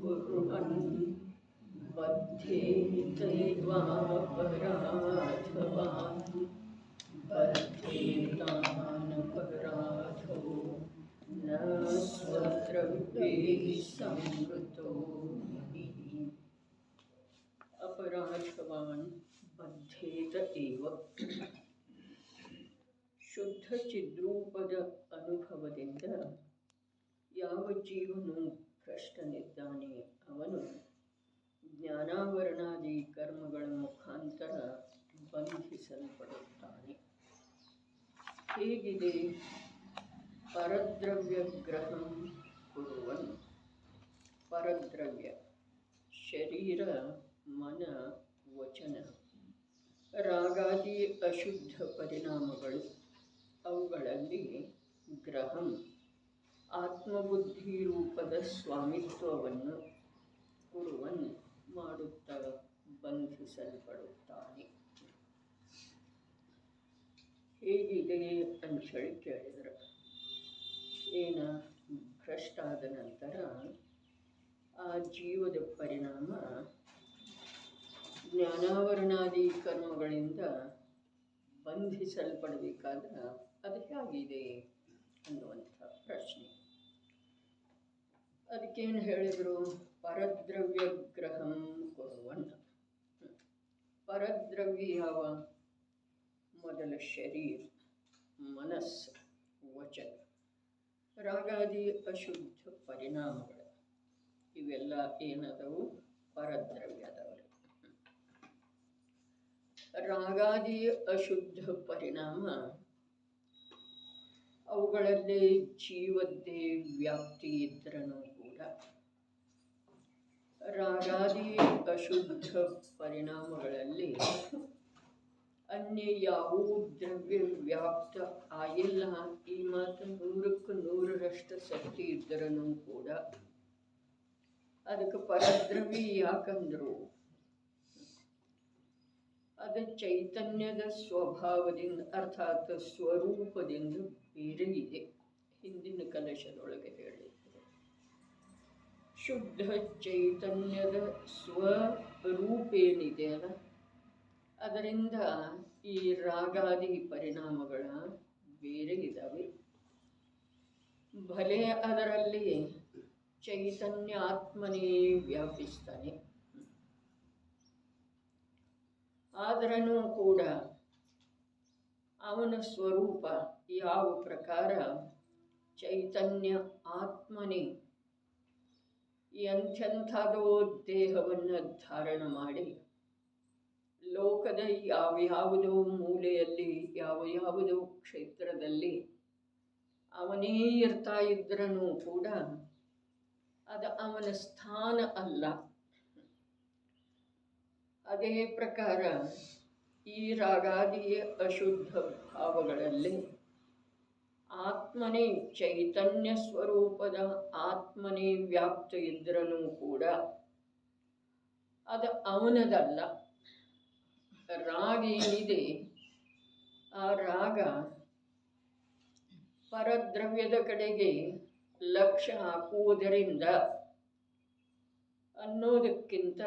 कुर्वन् बद्धेतैवापराधवान् बद्धेतानपराधो न स्वद्रव्यैः संवृतो निः। अपराधवान् बद्धेत एव। ಶುದ್ಧ ಚಿದ್ರೂಪದ ಅನುಭವದಿಂದ ಯಾವ ಜೀವನು ಭ್ರಷ್ಟನಿದ್ದಾನೆ ಅವನು ಜ್ಞಾನಾವರಣಾದಿ ಕರ್ಮಗಳ ಮುಖಾಂತರ ಬಂಧಿಸಲ್ಪಡುತ್ತಾನೆ. ಹೇಗಿದೆ? ಪರದ್ರವ್ಯಗ್ರಹಂ ಕುರುವನ್. ಪರದ್ರವ್ಯ ಶರೀರ, ಮನ, ವಚನ, ರಾಗಾದಿ ಅಶುದ್ಧ ಪರಿಣಾಮಗಳು, ಅವುಗಳಲ್ಲಿ ಗ್ರಹಂ ಆತ್ಮಬುದ್ಧಿ ರೂಪದ ಸ್ವಾಮಿತ್ವವನ್ನು ಕುರುವನ್ ಮಾಡುತ್ತಾ ಬಂಧಿಸಲ್ಪಡುತ್ತಾನೆ. ಹೇಗಿದೆ ಅಂಥೇಳಿ ಕೇಳಿದರು. ಏನ ಭ್ರಷ್ಟಾದ ನಂತರ ಆ ಜೀವದ ಪರಿಣಾಮ ಜ್ಞಾನಾವರಣಾದಿ ಕರ್ಮಗಳಿಂದ ಬಂಧಿಸಲ್ಪಡಬೇಕಾದ್ರೆ ಅದು ಹೇಗಿದೆ ಅನ್ನುವಂಥ ಪ್ರಶ್ನೆ. ಅದಕ್ಕೇನು ಹೇಳಿದರು? ಪರದ್ರವ್ಯಗ್ರಹಂ ಕುರುವನ್. ಪರದ್ರವ್ಯ ಯಾವ? ಮೊದಲ ಶರೀರ, ಮನಸ್ಸು, ವಚನ, ರಾಗಾದಿ ಅಶುದ್ಧ ಪರಿಣಾಮಗಳು, ಇವೆಲ್ಲ ಏನದವು? ಪರದ್ರವ್ಯದವರು. ರಾಗಾದಿ ಅಶುದ್ಧ ಪರಿಣಾಮ ಅವುಗಳಲ್ಲಿ ಜೀವದ್ದೇ ವ್ಯಾಪ್ತಿ ಇದ್ರೂ ಕೂಡ ರಾಗಾದಿ ಅಶುದ್ಧ ಪರಿಣಾಮಗಳಲ್ಲಿ ಅನ್ಯ ಯಾವುವು ದ್ರವ್ಯ ವ್ಯಾಪ್ತ ಆಗಿಲ್ಲ. ಈ ಮಾತು 100% ಸತ್ಯ ಇದ್ದರೂ ಕೂಡ ಅದಕ್ಕೆ ಪರದ್ರವ್ಯ ಯಾಕಂದ್ರು? ಅದು ಚೈತನ್ಯದ ಸ್ವಭಾವದಿಂದ ಅರ್ಥಾತ್ ಸ್ವರೂಪದಿಂದ ಬೇರೆ ಇದೆ. ಹಿಂದಿನ ಕಲಶದೊಳಗೆ ಹೇಳಿದ್ರು, ಶುದ್ಧ ಚೈತನ್ಯದ ಸ್ವರೂಪೇನಿದೆ ಅಲ್ಲ, ಅದರಿಂದ ಈ ರಾಗಾದಿ ಪರಿಣಾಮಗಳ ಬೇರೆ ಇದ್ದಾವೆ. ಭಲೆ ಅದರಲ್ಲಿ ಚೈತನ್ಯ ಆತ್ಮನೇ ವ್ಯಾಪಿಸ್ತಾನೆ, ಆದರೂ ಕೂಡ ಅವನ ಸ್ವರೂಪ ಯಾವ ಪ್ರಕಾರ ಚೈತನ್ಯ ಆತ್ಮನೇ ಎಂಥೆಂಥದೋ ದೇಹವನ್ನು ಧಾರಣ ಮಾಡಿ ಲೋಕದ ಯಾವ್ಯಾವುದೋ ಮೂಲೆಯಲ್ಲಿ ಯಾವುದೋ ಕ್ಷೇತ್ರದಲ್ಲಿ ಅವನೇ ಇರ್ತಾ ಇದ್ರೂ ಕೂಡ ಅದು ಅವನ ಸ್ಥಾನ ಅಲ್ಲ. ಅದೇ ಪ್ರಕಾರ ಈ ರಾಗಾದಿ ಅಶುದ್ಧ ಭಾವಗಳಲ್ಲಿ ಆತ್ಮನೇ ಚೈತನ್ಯ ಸ್ವರೂಪದ ಆತ್ಮನೇ ವ್ಯಾಪ್ತ ಇದ್ರೂ ಕೂಡ ಅದು ಅವನದಲ್ಲ. ರಾಗ ಏನಿದೆ, ಆ ರಾಗ ಪರದ್ರವ್ಯದ ಕಡೆಗೆ ಲಕ್ಷ್ಯ ಹಾಕುವುದರಿಂದ ಅನ್ನೋದಕ್ಕಿಂತ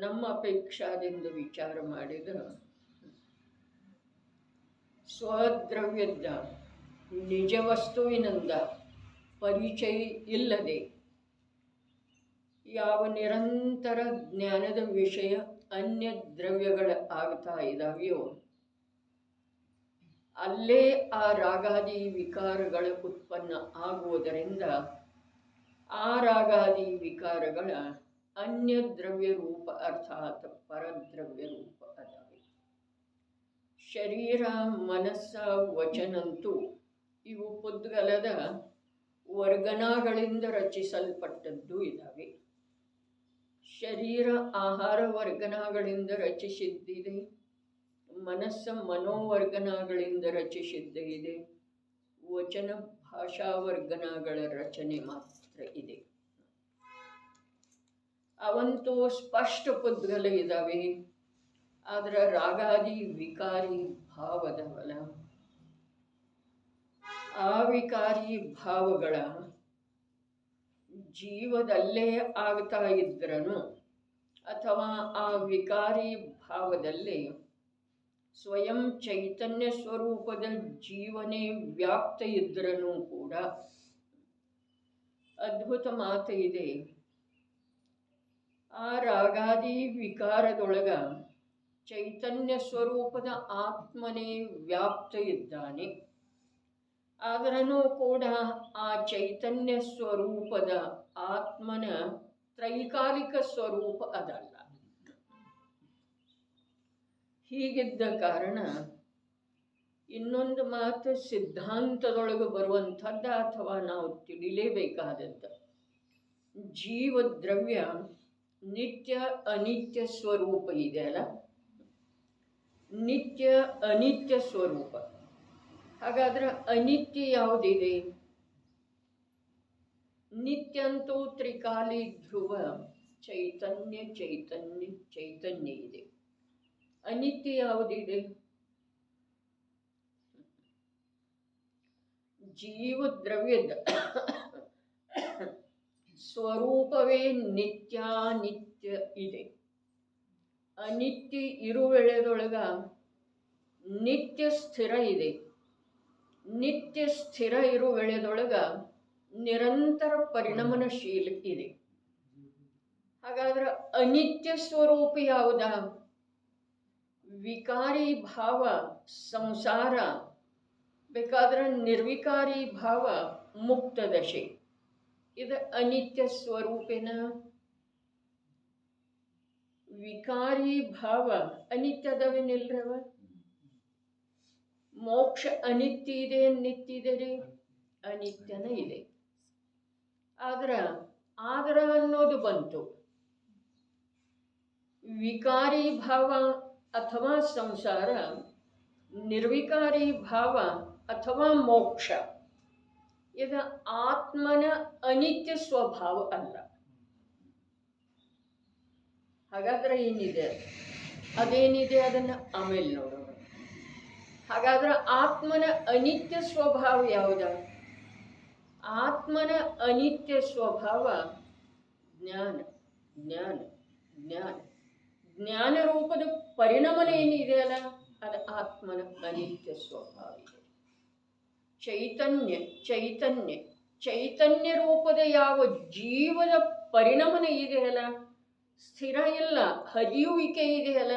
ನಮ್ಮ ಅಪೇಕ್ಷಾದಿಂದ ವಿಚಾರ ಮಾಡಿದ ಸ್ವದ್ರವ್ಯದ ನಿಜ ವಸ್ತುವಿನಿಂದ ಪರಿಚಯ ಇಲ್ಲದೆ ಯಾವ ನಿರಂತರ ಜ್ಞಾನದ ವಿಷಯ ಅನ್ಯ ದ್ರವ್ಯಗಳ ಆಗ್ತಾ ಇದ್ದಾವೆಯೋ ಅಲ್ಲೇ ಆ ರಾಗಾದಿ ವಿಕಾರಗಳ ಉತ್ಪನ್ನ ಆಗುವುದರಿಂದ ಆ ರಾಗಾದಿ ವಿಕಾರಗಳ ಅನ್ಯ ದ್ರವ್ಯ ರೂಪ ಅರ್ಥಾತ್ ಪರದ್ರವ್ಯ ರೂಪ ಅದಾವೆ. ಶರೀರ, ಮನಸ್ಸ, ವಚನಂತೂ ಇವು ಪುದ್ಗಲದ ವರ್ಗನಗಳಿಂದ ರಚಿಸಲ್ಪಟ್ಟದ್ದು ಇದ್ದಾವೆ. ಶರೀರ ಆಹಾರ ವರ್ಗನಗಳಿಂದ ರಚಿಸಿದ್ದಿದೆ, ಮನಸ್ಸು ಮನೋವರ್ಗನಗಳಿಂದ ರಚಿಸಿದ್ದ ಇದೆ, ವಚನ ಭಾಷಾವರ್ಗನಗಳ ರಚನೆ ಮಾತ್ರ ಇದೆ. ಅವಂತೂ ಸ್ಪಷ್ಟ ಪುದ್ಗಲ ಇದ್ದಾವೆ. ಆದರೆ ರಾಗಾದಿ ವಿಕಾರಿ ಭಾವದವಲ, ಆ ವಿಕಾರಿ ಭಾವಗಳ ಜೀವದಲ್ಲೇ ಆಗ್ತಾ ಇದ್ರೂ ಅಥವಾ ಆ ವಿಕಾರಿ ಭಾವದಲ್ಲಿ ಸ್ವಯಂ ಚೈತನ್ಯ ಸ್ವರೂಪದ ಜೀವನೇ ವ್ಯಾಪ್ತ ಇದ್ರೂ ಕೂಡ ಅದ್ಭುತ ಮಾತು ಇದೆ. ಆ ರಾಗಾದಿ ವಿಕಾರದೊಳಗ ಚೈತನ್ಯ ಸ್ವರೂಪದ ಆತ್ಮನೇ ವ್ಯಾಪ್ತ ಇದ್ದಾನೆ. ಆದ್ರೂ ಕೂಡ ಆ ಚೈತನ್ಯ ಸ್ವರೂಪದ ಆತ್ಮನ ತ್ರೈಕಾಲಿಕ ಸ್ವರೂಪ ಅದಲ್ಲ. ಹೀಗಿದ್ದ ಕಾರಣ ಇನ್ನೊಂದು ಮಾತು ಸಿದ್ಧಾಂತದೊಳಗೆ ಬರುವಂಥದ್ದು ಅಥವಾ ನಾವು ತಿಳಿಲೇಬೇಕಾದದ್ದು, ಜೀವದ್ರವ್ಯ ನಿತ್ಯ ಅನಿತ್ಯ ಸ್ವರೂಪ ಇದೆಯಲ್ಲ, ನಿತ್ಯ ಅನಿತ್ಯ ಸ್ವರೂಪ. ಹಾಗಾದ್ರೆ ಅನಿತ್ಯ ಯಾವುದಿದೆ? ನಿತ್ಯ ಅಂತೂ ತ್ರಿಕಾಲಿ ಧ್ರುವ ಚೈತನ್ಯ ಚೈತನ್ಯ ಚೈತನ್ಯ ಇದೆ. ಅನಿತ್ಯ ಯಾವುದಿದೆ? ಜೀವದ್ರವ್ಯದ ಸ್ವರೂಪವೇ ನಿತ್ಯಾನಿತ್ಯ ಇದೆ. ಅನಿತ್ಯ ಇರುವೆಳೆದೊಳಗ ನಿತ್ಯ ಸ್ಥಿರ ಇದೆ. ನಿತ್ಯ ಸ್ಥಿರ ಇರುವೆಳೆದೊಳಗ ನಿರಂತರ ಪರಿಣಮನಶೀಲ ಇದೆ. ಹಾಗಾದ್ರೆ ಅನಿತ್ಯ ಸ್ವರೂಪ ಯಾವುದ? ವಿಕಾರಿ ಭಾವ ಸಂಸಾರ, ಬೇಕಾದ್ರೆ ನಿರ್ವಿಕಾರಿ ಭಾವ ಮುಕ್ತ ದಶೆ. ಇದು ಅನಿತ್ಯ ಸ್ವರೂಪಿನ. ವಿಕಾರಿ ಭಾವ ಅನಿತ್ಯದವೇನಿಲ್ರವ. ಮೋಕ್ಷ ಅನಿತ್ಯ ಇದೆ, ನಿತ್ಯ ಇದೆ ರೀ? ಅನಿತ್ಯನ ಇದೆ. ಆದ್ರ ಅನ್ನೋದು ಬಂತು. ವಿಕಾರಿ ಭಾವ ಅಥವಾ ಸಂಸಾರ, ನಿರ್ವಿಕಾರಿ ಭಾವ ಅಥವಾ ಮೋಕ್ಷ, ಇದು ಆತ್ಮನ ಅನಿತ್ಯ ಸ್ವಭಾವ ಅಲ್ಲ. ಹಾಗಾದ್ರೆ ಏನಿದೆ? ಅದೇನಿದೆ ಅದನ್ನು ಆಮೇಲೆ ನೋಡೋಣ. ಹಾಗಾದ್ರೆ ಆತ್ಮನ ಅನಿತ್ಯ ಸ್ವಭಾವ ಯಾವುದು? ಆತ್ಮನ ಅನಿತ್ಯ ಸ್ವಭಾವ ಜ್ಞಾನ. ಜ್ಞಾನ ಜ್ಞಾನ ಜ್ಞಾನ ರೂಪದ ಪರಿಣಮನ ಏನಿದೆಯಲ್ಲ, ಅದು ಆತ್ಮನ ಅನಿತ್ಯ ಸ್ವಭಾವ ಇದೆ. ಚೈತನ್ಯ ಚೈತನ್ಯ ಚೈತನ್ಯ ರೂಪದ ಯಾವ ಜೀವದ ಪರಿಣಮನ ಇದೆಯಲ್ಲ, ಸ್ಥಿರ ಇಲ್ಲ, ಹರಿಯುವಿಕೆ ಇದೆಯಲ್ಲ,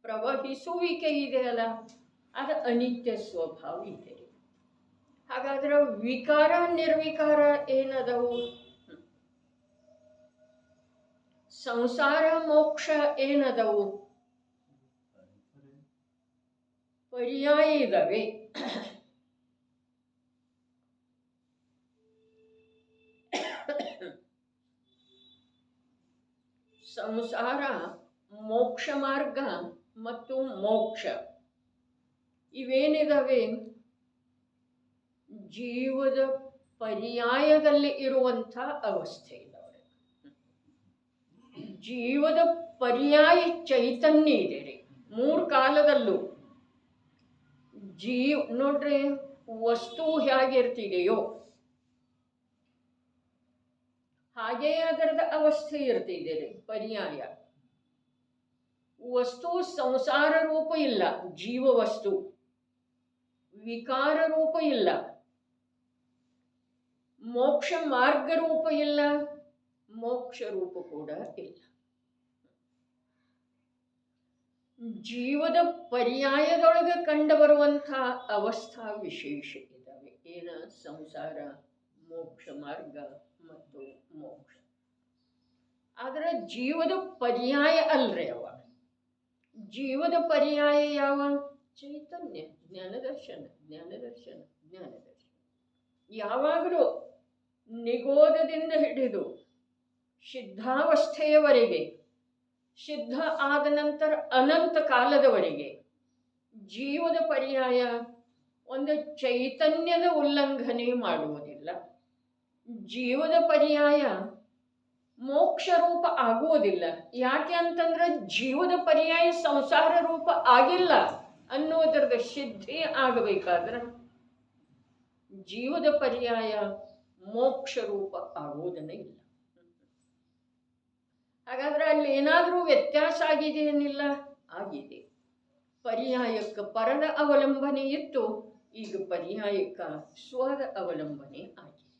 ಪ್ರವಹಿಸುವಿಕೆ ಇದೆಯಲ್ಲ, ಅದು ಅನಿತ್ಯ ಸ್ವಭಾವ ಇದೆ. ಹಾಗಾದ್ರೆ ವಿಕಾರ ನಿರ್ವಿಕಾರ ಏನದವು? ಸಂಸಾರ ಮೋಕ್ಷ ಏನದವು? ಪರ್ಯಾಯ ಇದಾವೆ. ಸಂಸಾರ, ಮೋಕ್ಷ ಮಾರ್ಗ ಮತ್ತು ಮೋಕ್ಷ ಇವೇನಿದಾವೆ ಜೀವದ ಪರ್ಯಾಯದಲ್ಲಿ ಇರುವಂಥ ಅವಸ್ಥೆ ಇದಾವೆ. ಜೀವದ ಪರ್ಯಾಯ ಚೈತನ್ಯ ಇದೆ ರೀ ಮೂರು ಕಾಲದಲ್ಲೂ. ನೋಡ್ರಿ, ವಸ್ತು ಹೇಗಿರ್ತಿದೆಯೋ ಹಾಗೇ ಅದರದ ಅವಸ್ಥೆ ಇರ್ತಿದೆ ರೀ ಪರ್ಯಾಯ. ವಸ್ತು ಸಂಸಾರ ರೂಪ ಇಲ್ಲ, ಜೀವ ವಸ್ತು ವಿಕಾರ ರೂಪ ಇಲ್ಲ, ಮೋಕ್ಷ ಮಾರ್ಗ ರೂಪ ಇಲ್ಲ, ಮೋಕ್ಷ ರೂಪ ಕೂಡ ಇಲ್ಲ. ಜೀವದ ಪರ್ಯಾಯದೊಳಗೆ ಕಂಡು ಬರುವಂಥ ಅವಸ್ಥಾ ವಿಶೇಷ ಇದ್ದಾವೆ. ಏನ? ಸಂಸಾರ, ಮೋಕ್ಷ ಮಾರ್ಗ ಮತ್ತು ಮೋಕ್ಷ. ಆದರೆ ಜೀವದ ಪರ್ಯಾಯ ಅಲ್ರಿ ಅವ. ಜೀವದ ಪರ್ಯಾಯ ಯಾವ? ಚೈತನ್ಯ, ಜ್ಞಾನದರ್ಶನ, ಜ್ಞಾನದರ್ಶನ, ಜ್ಞಾನದರ್ಶನ. ಯಾವಾಗಲೂ ನಿಗೋಧದಿಂದ ಹಿಡಿದು ಸಿದ್ಧಾವಸ್ಥೆಯವರೆಗೆ, ಸಿದ್ಧ ಆದ ನಂತರ ಅನಂತ ಕಾಲದವರೆಗೆ ಜೀವದ ಪರ್ಯಾಯ ಒಂದು ಚೈತನ್ಯದ ಉಲ್ಲಂಘನೆ ಮಾಡುವುದಿಲ್ಲ. ಜೀವದ ಪರ್ಯಾಯ ಮೋಕ್ಷ ರೂಪ ಆಗುವುದಿಲ್ಲ. ಯಾಕೆ ಅಂತಂದ್ರೆ ಜೀವದ ಪರ್ಯಾಯ ಸಂಸಾರ ರೂಪ ಆಗಿಲ್ಲ ಅನ್ನೋದ್ರದ ಸಿದ್ಧಿ ಆಗಬೇಕಾದ್ರೆ ಜೀವದ ಪರ್ಯಾಯ ಮೋಕ್ಷ ರೂಪ ಆಗುವುದನ್ನೇ ಇಲ್ಲ. ಹಾಗಾದ್ರೆ ಅಲ್ಲಿ ಏನಾದರೂ ವ್ಯತ್ಯಾಸ ಆಗಿದೆಯೇನಿಲ್ಲ? ಆಗಿದೆ. ಪರ್ಯಾಯಕ್ಕೆ ಪರದ ಅವಲಂಬನೆ ಇತ್ತು, ಈಗ ಪರ್ಯಾಯಕ್ಕೆ ಸ್ವದ ಅವಲಂಬನೆ ಆಗಿದೆ.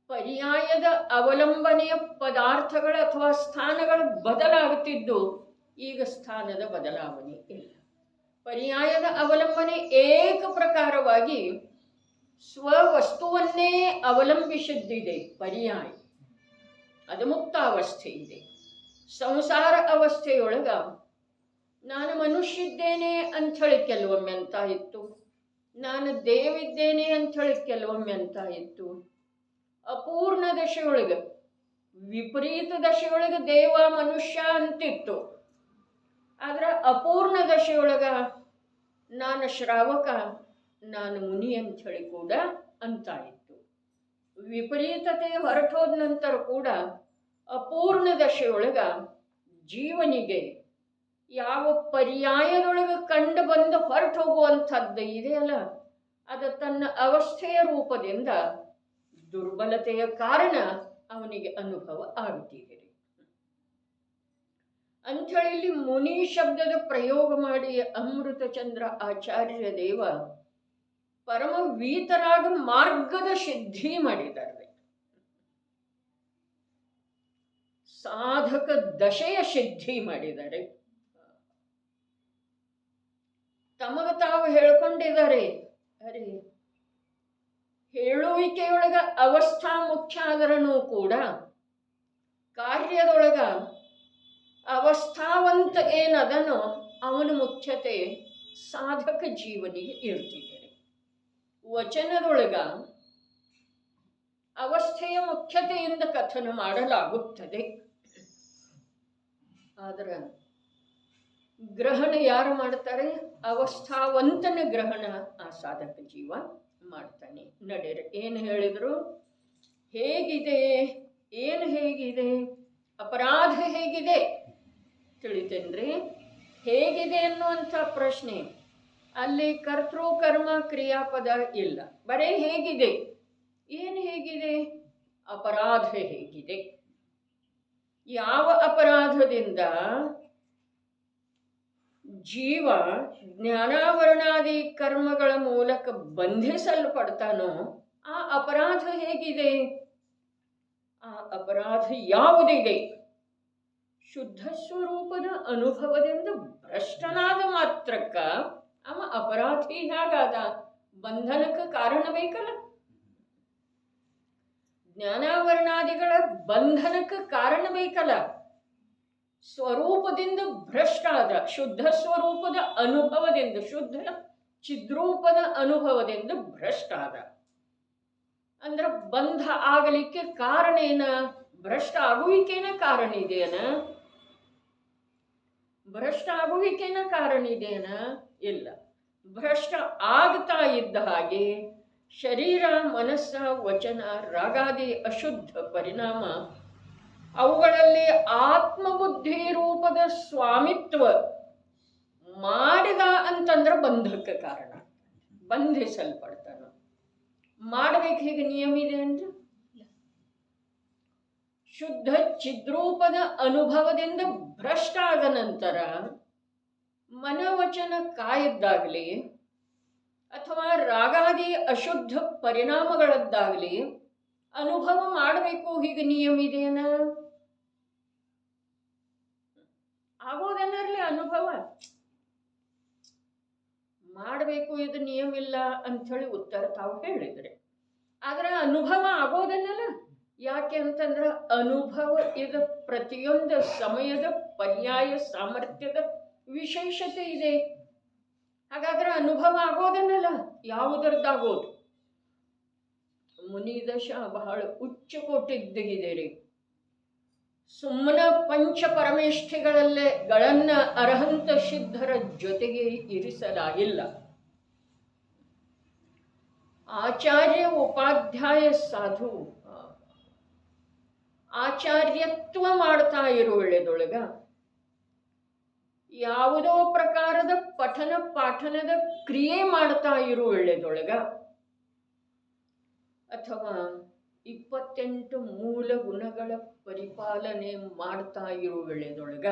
ಪರ್ಯಾಯದ ಅವಲಂಬನೆಯ ಪದಾರ್ಥಗಳು ಅಥವಾ ಸ್ಥಾನಗಳು ಬದಲಾಗುತ್ತಿದ್ದು, ಈಗ ಸ್ಥಾನದ ಬದಲಾವಣೆ ಇಲ್ಲ. ಪರ್ಯಾಯದ ಅವಲಂಬನೆ ಏಕ ಪ್ರಕಾರವಾಗಿ ಸ್ವವಸ್ತುವನ್ನೇ ಅವಲಂಬಿಸಿದ್ದಿದೆ. ಪರ್ಯಾಯ ಅದು ಮುಕ್ತಾವಸ್ಥೆ ಇದೆ. ಸಂಸಾರ ಅವಸ್ಥೆಯೊಳಗ ನಾನು ಮನುಷ್ಯ ಇದ್ದೇನೆ ಅಂಥೇಳಿ ಕೆಲವೊಮ್ಮೆ ಅಂತ ಇತ್ತು, ನಾನು ದೇವಿದ್ದೇನೆ ಅಂಥೇಳಿ ಕೆಲವೊಮ್ಮೆ ಅಂತ ಇತ್ತು. ಅಪೂರ್ಣ ದಶೆಯೊಳಗೆ, ವಿಪರೀತ ದಶೆಯೊಳಗೆ ದೇವ ಮನುಷ್ಯ ಅಂತಿತ್ತು. ಆದ್ರೆ ಅಪೂರ್ಣ ದಶೆಯೊಳಗ ನಾನು ಶ್ರಾವಕ, ನಾನು ಮುನಿ ಅಂಥೇಳಿ ಕೂಡ ಅಂತ ಇತ್ತು. ವಿಪರೀತತೆ ಹೊರಟೋದ ನಂತರ ಕೂಡ ಅಪೂರ್ಣ ದಶೆಯೊಳಗ ಜೀವನಿಗೆ ಯಾವ ಪರ್ಯಾಯದೊಳಗೆ ಕಂಡು ಬಂದು ಹೊರಟು ಹೋಗುವಂಥದ್ದು ಇದೆಯಲ್ಲ, ಅದು ತನ್ನ ಅವಸ್ಥೆಯ ರೂಪದಿಂದ ದುರ್ಬಲತೆಯ ಕಾರಣ ಅವನಿಗೆ ಅನುಭವ ಆಗುತ್ತಿದೆ ಅಂಥೇಳಿ ಇಲ್ಲಿ ಮುನಿ ಶಬ್ದದ ಪ್ರಯೋಗ ಮಾಡಿ ಅಮೃತಚಂದ್ರ ಆಚಾರ್ಯ ದೇವ ಪರಮ ವೀತರಾಗ ಮಾರ್ಗದ ಸಿದ್ಧಿ ಮಾಡಿದ್ದಾರೆ. ಸಾಧಕ ದಶೆಯ ಸಿದ್ಧಿ ಮಾಡಿದ್ದಾರೆ. ತಮಗೆ ತಾವು ಹೇಳ್ಕೊಂಡಿದ್ದಾರೆ, ಅರೆ ಹೇಳುವಿಕೆಯೊಳಗ ಅವಸ್ಥಾ ಮುಖ್ಯ ಆದರನೂ ಕೂಡ ಕಾರ್ಯದೊಳಗ ಅವಸ್ಥಾವಂತ ಏನದನೋ ಅವನ ಮುಖ್ಯತೆ ಸಾಧಕ ಜೀವನಿಗೆ ಇರ್ತಿದೆ. ವಚನದೊಳಗ ಅವಸ್ಥೆಯ ಮುಖ್ಯತೆಯಿಂದ ಕಥನ ಮಾಡಲಾಗುತ್ತದೆ. ಆದ್ರೆ ಗ್ರಹಣ ಯಾರು ಮಾಡ್ತಾರೆ? ಅವಸ್ಥಾವಂತನ ಗ್ರಹಣ ಆ ಸಾಧಕ ಜೀವ ಮಾಡ್ತಾನೆ. ನಡೆರೆ ಏನು ಹೇಳಿದ್ರು? ಹೇಗಿದೆ, ಏನು ಹೇಗಿದೆ, ಅಪರಾಧ ಹೇಗಿದೆ ತಿಳಿತೇನ್ರಿ? ಹೇಗಿದೆ ಅನ್ನುವಂಥ ಪ್ರಶ್ನೆ ಅಲ್ಲಿ ಕರ್ತೃ ಕರ್ಮ ಕ್ರಿಯಾಪದ ಇಲ್ಲ, ಬರೇ ಹೇಗಿದೆ. ಏನು ಹೇಗಿದೆ? ಅಪರಾಧ ಹೇಗಿದೆ. ಯಾವ ಅಪರಾಧದಿಂದ ಜೀವ ಜ್ಞಾನಾವರಣಾದಿ ಕರ್ಮಗಳ ಮೂಲಕ ಬಂಧಿಸಲ್ಪಡ್ತಾನೋ ಆ ಅಪರಾಧ ಹೇಗಿದೆ? ಆ ಅಪರಾಧ ಯಾವುದಿದೆ? ಶುದ್ಧ ಸ್ವರೂಪದ ಅನುಭವದಿಂದ ಭ್ರಷ್ಟನಾದ ಮಾತ್ರಕ್ಕ ಅವ ಅಪರಾಧಿ ಹೇಗಾದ? ಬಂಧನಕ್ಕೆ ಕಾರಣ ಬೇಕಲ್ಲ. ಜ್ಞಾನಾವರಣಾದಿಗಳ ಬಂಧನಕ್ಕೆ ಕಾರಣ ಬೇಕಲ್ಲ. ಸ್ವರೂಪದಿಂದ ಭ್ರಷ್ಟ ಆದ, ಶುದ್ಧ ಸ್ವರೂಪದ ಅನುಭವದಿಂದ, ಶುದ್ಧ ಚಿದ್ರೂಪದ ಅನುಭವದಿಂದ ಭ್ರಷ್ಟ ಆದ ಅಂದ್ರೆ ಬಂಧ ಆಗಲಿಕ್ಕೆ ಕಾರಣ ಏನ? ಭ್ರಷ್ಟ ಆಗುವಿಕೆನ ಕಾರಣ ಇದೆಯನ? ಭ್ರಷ್ಟ ಆಗುವಿಕೆನ ಕಾರಣ ಇದೆಯನ? ಇಲ್ಲ. ಭ್ರಷ್ಟ ಆಗ್ತಾ ಇದ್ದ ಹಾಗೆ ಶರೀರ, ಮನಸ್ಸ, ವಚನ, ರಾಗಾದಿ ಅಶುದ್ಧ ಪರಿಣಾಮ ಅವುಗಳಲ್ಲಿ ಆತ್ಮಬುದ್ಧಿ ರೂಪದ ಸ್ವಾಮಿತ್ವ ಮಾಡಿದ ಅಂತಂದ್ರೆ ಬಂಧಕ್ಕೆ ಕಾರಣ, ಬಂಧಿಸಲ್ಪಡ್ತಾನ. ಮಾಡಬೇಕು, ಹೀಗೆ ನಿಯಮ ಇದೆ ಅಂದ್ರೆ ಶುದ್ಧ ಚಿದ್ರೂಪದ ಅನುಭವದಿಂದ ಭ್ರಷ್ಟ ಆದ ನಂತರ ಮನವಚನ ಕಾಯದ್ದಾಗಲಿ ಅಥವಾ ರಾಗಾದಿ ಅಶುದ್ಧ ಪರಿಣಾಮಗಳದ್ದಾಗಲಿ ಅನುಭವ ಮಾಡಬೇಕು, ಹೀಗೆ ನಿಯಮ ಇದೆಯನ? ಆಗೋದೇನರ್ಲಿ ಅನುಭವ ಮಾಡಬೇಕು, ಇದು ನಿಯಮ ಇಲ್ಲ ಅಂಥೇಳಿ ಉತ್ತರ ತಾವು ಹೇಳಿದ್ರೆ, ಆದ್ರೆ ಅನುಭವ ಆಗೋದನ್ನಲ್ಲ. ಯಾಕೆ ಅಂತಂದ್ರೆ ಅನುಭವ ಇದು ಪ್ರತಿಯೊಂದು ಸಮಯದ ಪರ್ಯಾಯ ಸಾಮರ್ಥ್ಯದ ವಿಶೇಷತೆ ಇದೆ. ಹಾಗಾದ್ರೆ ಅನುಭವ ಆಗೋದನ್ನಲ್ಲ, ಯಾವುದರದ್ದಾಗೋದು? ಮುನಿದಶ ಬಹಳ ಉಚ್ಚ ಕೊಟ್ಟಿದ್ದಿದೆ ರೀ. ಸುಮ್ಮನ ಪಂಚ ಪರಮೇಷ್ಠಿಗಳನ್ನ ಅರ್ಹಂತ ಸಿದ್ಧರ ಜೊತೆಗೆ ಇರಿಸಲಾಗಿಲ್ಲ. ಆಚಾರ್ಯ ಉಪಾಧ್ಯಾಯ ಸಾಧು ಆಚಾರ್ಯತ್ವ ಮಾಡ್ತಾ ಇರುವಳೆದೊಳಗ ಯಾವುದೋ ಪ್ರಕಾರದ ಪಠನ ಪಾಠನದ ಕ್ರಿಯೆ ಮಾಡ್ತಾ ಇರುವಳೆದೊಳಗ ಅಥವಾ 28 ಮೂಲ ಗುಣಗಳ ಪರಿಪಾಲನೆ ಮಾಡ್ತಾ ಇರೋ ವೇಳೆದೊಳಗ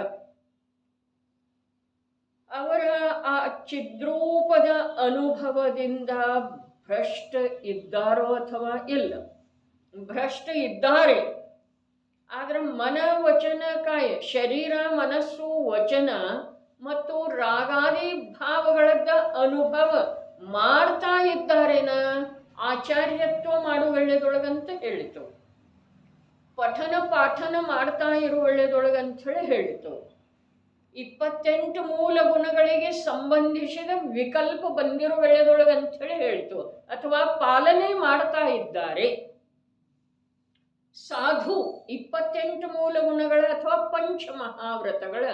ಅವರ ಆ ಚಿದ್ರೂಪದ ಅನುಭವದಿಂದ ಭ್ರಷ್ಟ ಇದ್ದಾರೋ ಅಥವಾ ಇಲ್ಲ? ಭ್ರಷ್ಟ ಇದ್ದಾರೆ. ಆದ್ರೆ ಮನ ವಚನ ಕಾಯ, ಶರೀರ ಮನಸ್ಸು ವಚನ ಮತ್ತು ರಾಗಾದಿ ಭಾವಗಳದ್ದ ಅನುಭವ ಮಾಡ್ತಾ ಇದ್ದಾರೇನ ಆಚಾರ್ಯತ್ವ ಮಾಡುವಳ್ಳೆದೊಳಗಂತ ಹೇಳಿತು. ಪಠನ ಪಾಠನ ಮಾಡ್ತಾ ಇರುವಳ್ಳೆದೊಳಗಂತ ಹೇಳಿ ಹೇಳಿತು. 28 ಮೂಲ ಗುಣಗಳಿಗೆ ಸಂಬಂಧಿಸಿದ ವಿಕಲ್ಪ ಬಂದಿರುವಳ್ಳೆದೊಳಗಂತ ಹೇಳಿ ಹೇಳಿತು. ಅಥವಾ ಪಾಲನೆ ಮಾಡ್ತಾ ಇದ್ದಾರೆ. ಸಾಧು 28 ಮೂಲ ಗುಣಗಳ ಅಥವಾ ಪಂಚ ಮಹಾವ್ರತಗಳ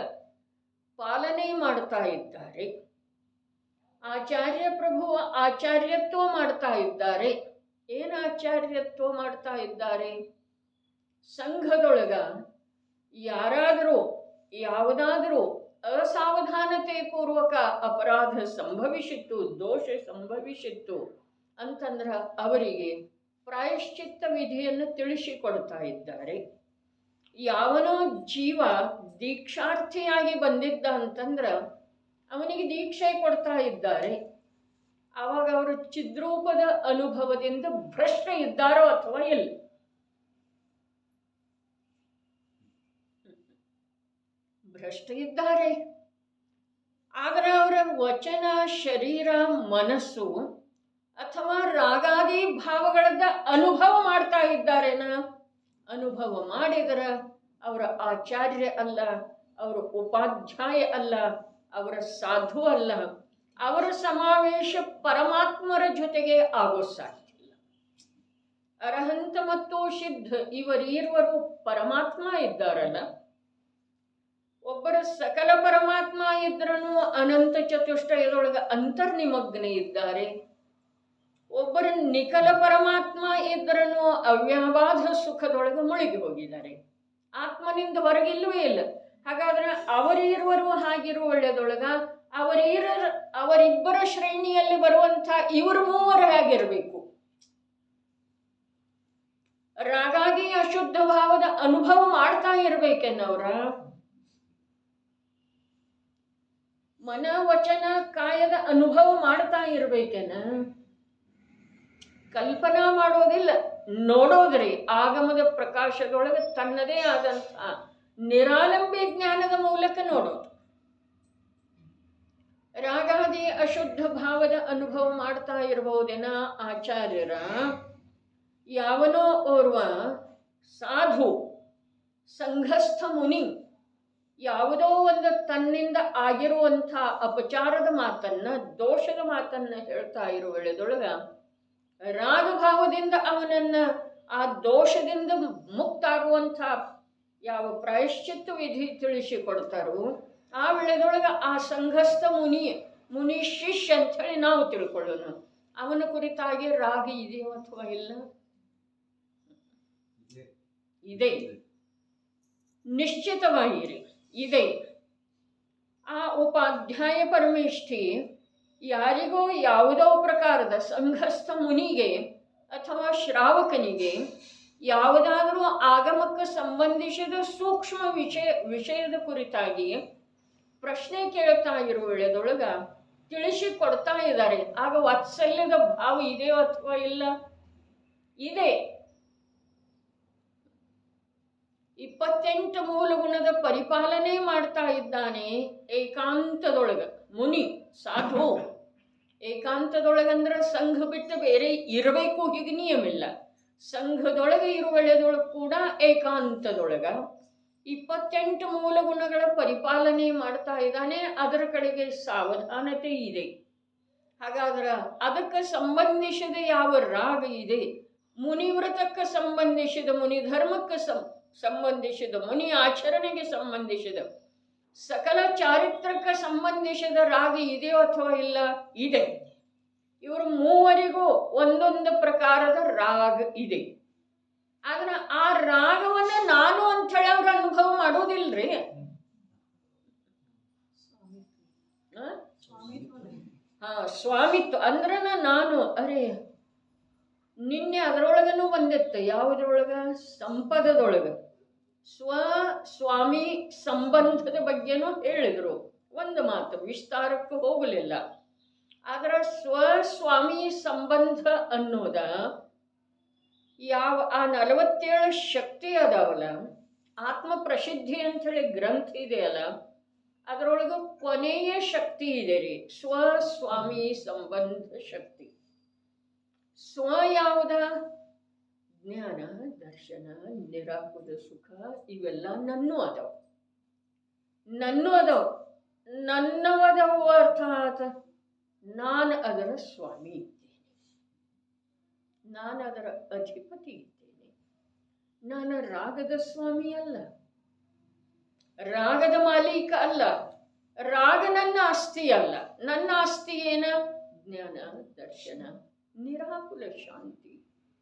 ಪಾಲನೆ ಮಾಡ್ತಾ ಇದ್ದಾರೆ. ಆಚಾರ್ಯ ಪ್ರಭು ಆಚಾರ್ಯತ್ವ ಮಾಡ್ತಾ ಇದ್ದಾರೆ. ಏನು ಆಚಾರ್ಯತ್ವ ಮಾಡ್ತಾ ಇದ್ದಾರೆ? ಸಂಘದೊಳಗ ಯಾರಾದರೂ ಯಾವುದಾದರೂ ಅಸಾವಧಾನತೆ ಪೂರ್ವಕ ಅಪರಾಧ ಸಂಭವಿಸಿತ್ತು, ದೋಷ ಸಂಭವಿಸಿತ್ತು ಅಂತಂದ್ರ ಅವರಿಗೆ ಪ್ರಾಯಶ್ಚಿತ್ತ ವಿಧಿಯನ್ನು ತಿಳಿಸಿಕೊಡ್ತಾ ಇದ್ದಾರೆ. ಯಾವನೋ ಜೀವ ದೀಕ್ಷಾರ್ಥಿಯಾಗಿ ಬಂದಿದ್ದ ಅಂತಂದ್ರ ಅವನಿಗೆ ದೀಕ್ಷೆ ಕೊಡ್ತಾ ಇದ್ದಾರೆ. ಆವಾಗ ಅವರು ಚಿದ್ರೂಪದ ಅನುಭವದಿಂದ ಭ್ರಷ್ಟ ಇದ್ದಾರೋ ಅಥವಾ ಇಲ್ಲ? ಭ್ರಷ್ಟ ಇದ್ದಾರೆ. ಆದರೆ ಅವರ ವಚನ, ಶರೀರ, ಮನಸ್ಸು ಅಥವಾ ರಾಗಾದಿ ಭಾವಗಳದ ಅನುಭವ ಮಾಡ್ತಾ ಇದ್ದಾರೇನ? ಅನುಭವ ಮಾಡಿದರ ಅವರ ಆಚಾರ್ಯ ಅಲ್ಲ, ಅವರ ಉಪಾಧ್ಯಾಯ ಅಲ್ಲ, ಅವರ ಸಾಧು ಅಲ್ಲ. ಅವರ ಸಮಾವೇಶ ಪರಮಾತ್ಮರ ಜೊತೆಗೆ ಆಗೋ ಸಾಧ್ಯವಿಲ್ಲ. ಅರಹಂತ ಮತ್ತು ಸಿದ್ಧ ಇವರೀರ್ವರು ಪರಮಾತ್ಮ ಇದ್ದಾರಲ್ಲ. ಒಬ್ಬರ ಸಕಲ ಪರಮಾತ್ಮ ಇದ್ರೂ ಅನಂತ ಚತುಷ್ಟಯದೊಳಗೆ ಅಂತರ್ನಿಮಗ್ನ ಇದ್ದಾರೆ. ಒಬ್ಬರ ನಿಖಲ ಪರಮಾತ್ಮ ಇದ್ರೂ ಅವ್ಯಾಬಾಧ ಸುಖದೊಳಗೆ ಮುಳುಗಿ ಹೋಗಿದ್ದಾರೆ. ಆತ್ಮನಿಂದ ಹೊರಗಿಲ್ಲವೇ ಇಲ್ಲ. ಹಾಗಾದ್ರೆ ಅವರಿರುವರು ಹಾಗಿರುವಳ್ಳದೊಳಗ ಅವರಿಬ್ಬರ ಶ್ರೇಣಿಯಲ್ಲಿ ಬರುವಂಥ ಇವರು ಮೂವರು ಹೇಗಿರಬೇಕು? ರಾಗಾಗಿ ಅಶುದ್ಧ ಭಾವದ ಅನುಭವ ಮಾಡ್ತಾ ಇರ್ಬೇಕೆನ್ನವ್ರ. ಮನ ವಚನ ಕಾಯದ ಅನುಭವ ಮಾಡ್ತಾ ಇರ್ಬೇಕೇನ? ಕಲ್ಪನಾ ಮಾಡೋದಿಲ್ಲ, ನೋಡೋದ್ರಿ. ಆಗಮದ ಪ್ರಕಾಶದೊಳಗೆ ತನ್ನದೇ ಆದಂಥ ನಿರಾಲಂಬಿ ಜ್ಞಾನದ ಮೂಲಕ ನೋಡೋದು. ರಾಗಾದಿ ಅಶುದ್ಧ ಭಾವದ ಅನುಭವ ಮಾಡ್ತಾ ಇರಬಹುದೇನ ಆಚಾರ್ಯರ? ಯಾವನೋ ಓರ್ವ ಸಾಧು ಸಂಘಸ್ಥ ಮುನಿ ಯಾವುದೋ ಒಂದು ತನ್ನಿಂದ ಆಗಿರುವಂಥ ಅಪಚಾರದ ಮಾತನ್ನ, ದೋಷದ ಮಾತನ್ನ ಹೇಳ್ತಾ ಇರುವ ವೇಳೆದೊಳಗ ರಾಗಭಾವದಿಂದ ಅವನನ್ನ ಆ ದೋಷದಿಂದ ಮುಕ್ತಾಗುವಂಥ ಯಾವ ಪ್ರಾಯಶ್ಚಿತ್ತ ವಿಧಿ ತಿಳಿಸಿಕೊಡ್ತಾರೋ ಆ ವೇಳೆದೊಳಗೆ ಆ ಸಂಘಸ್ಥ ಮುನಿ ಶಿಷ್ಯ ಅಂಥೇಳಿ ನಾವು ತಿಳ್ಕೊಳ್ಳೋಣ. ಅವನ ಕುರಿತಾಗಿ ರಾಗ ಇದೆಯೋ ಅಥವಾ ಇಲ್ಲ? ಇದೆ, ನಿಶ್ಚಿತವಾಗಿರಿ ಇದೆ. ಆ ಉಪಾಧ್ಯಾಯ ಪರಮೇಷ್ಠಿ ಯಾರಿಗೋ ಯಾವುದೋ ಪ್ರಕಾರದ ಸಂಘಸ್ಥ ಮುನಿಗೆ ಅಥವಾ ಶ್ರಾವಕನಿಗೆ ಯಾವುದಾದರೂ ಆಗಮಕ್ಕೆ ಸಂಬಂಧಿಸಿದ ಸೂಕ್ಷ್ಮ ವಿಷಯದ ಕುರಿತಾಗಿ ಪ್ರಶ್ನೆ ಕೇಳ್ತಾ ಇರುವ ವೇಳೆದೊಳಗ ತಿಳಿಸಿಕೊಡ್ತಾ ಇದ್ದಾರೆ. ಆಗ ವಾತ್ಸಲ್ಯದ ಭಾವ ಇದೆಯೋ ಅಥವಾ ಇಲ್ಲ? ಇದೆ. 28 ಮೂಲ ಗುಣದ ಪರಿಪಾಲನೆ ಮಾಡ್ತಾ ಇದ್ದಾನೆ ಏಕಾಂತದೊಳಗ. ಮುನಿ ಸಾಧು ಏಕಾಂತದೊಳಗಂದ್ರೆ ಸಂಘ ಬಿಟ್ಟು ಬೇರೆ ಇರಬೇಕು ಹೀಗೆ ನಿಯಮಿಲ್ಲ. ಸಂಘದೊಳಗೆ ಇರುವಳೆದೊಳಗೆ ಕೂಡ ಏಕಾಂತದೊಳಗ 28 ಮೂಲ ಗುಣಗಳ ಪರಿಪಾಲನೆ ಮಾಡ್ತಾ ಇದ್ದಾನೆ. ಅದರ ಕಡೆಗೆ ಸಾವಧಾನತೆ ಇದೆ. ಹಾಗಾದ್ರೆ ಅದಕ್ಕೆ ಸಂಬಂಧಿಸಿದ ಯಾವ ರಾಗ ಇದೆ? ಮುನಿವ್ರತಕ್ಕೆ ಸಂಬಂಧಿಸಿದ, ಮುನಿ ಧರ್ಮಕ್ಕೆ ಸಂಬಂಧಿಸಿದ, ಮುನಿ ಆಚರಣೆಗೆ ಸಂಬಂಧಿಸಿದ, ಸಕಲ ಚಾರಿತ್ರಕ್ಕೆ ಸಂಬಂಧಿಸಿದ ರಾಗ ಇದೆಯೋ ಅಥವಾ ಇಲ್ಲ? ಇದೆ. ಇವರು ಮೂವರಿಗೂ ಒಂದೊಂದು ಪ್ರಕಾರದ ರಾಗ ಇದೆ. ಆದ್ರೆ ಆ ರಾಗವನ್ನ ನಾನು ಅಂಥೇಳಿ ಅವ್ರ ಅನುಭವ ಮಾಡೋದಿಲ್ರಿ. ಸ್ವಾಮಿತ್ವ ಅಂದ್ರೆ ನಾನು ಅರೆ ನಿನ್ನೆ ಅದರೊಳಗನೂ ಬಂದಿತ್ತು. ಯಾವುದ್ರೊಳಗ? ಸಂಪದದೊಳಗ ಸ್ವಾಮಿ ಸಂಬಂಧದ ಬಗ್ಗೆನೂ ಹೇಳಿದರು. ಒಂದು ಮಾತು ವಿಸ್ತಾರಕ್ಕೆ ಹೋಗಲಿಲ್ಲ. ಆದ್ರೆ ಸ್ವಾಮಿ ಸಂಬಂಧ ಅನ್ನೋದ ಆ 47 ಶಕ್ತಿ ಅದಾವಲ್ಲ, ಆತ್ಮ ಪ್ರಸಿದ್ಧಿ ಅಂಥೇಳಿ ಗ್ರಂಥ ಇದೆಯಲ್ಲ, ಅದರೊಳಗೆ ಕೊನೆಯ ಶಕ್ತಿ ಇದೆ ರೀ, ಸ್ವಾಮಿ ಸಂಬಂಧ ಶಕ್ತಿ. ಯಾವುದ? ಜ್ಞಾನ, ದರ್ಶನ, ನಿರಾಕುಲ ಸುಖ, ಇವೆಲ್ಲ ನನ್ನೂ ಅದಾವ. ನನ್ನವದವು ಅರ್ಥ ಆತ. ನಾನು ಅದರ ಸ್ವಾಮಿ ಇದ್ದೇನೆ, ನಾನು ಅದರ ಅಧಿಪತಿ ಇದ್ದೇನೆ. ನಾನು ರಾಗದ ಸ್ವಾಮಿ ಅಲ್ಲ, ರಾಗದ ಮಾಲೀಕ ಅಲ್ಲ. ರಾಗ ನನ್ನ ಆಸ್ತಿ ಅಲ್ಲ. ನನ್ನ ಆಸ್ತಿ ಏನ? ಜ್ಞಾನ, ದರ್ಶನ, ನಿರಾಕುಲ ಶಾಂತಿ,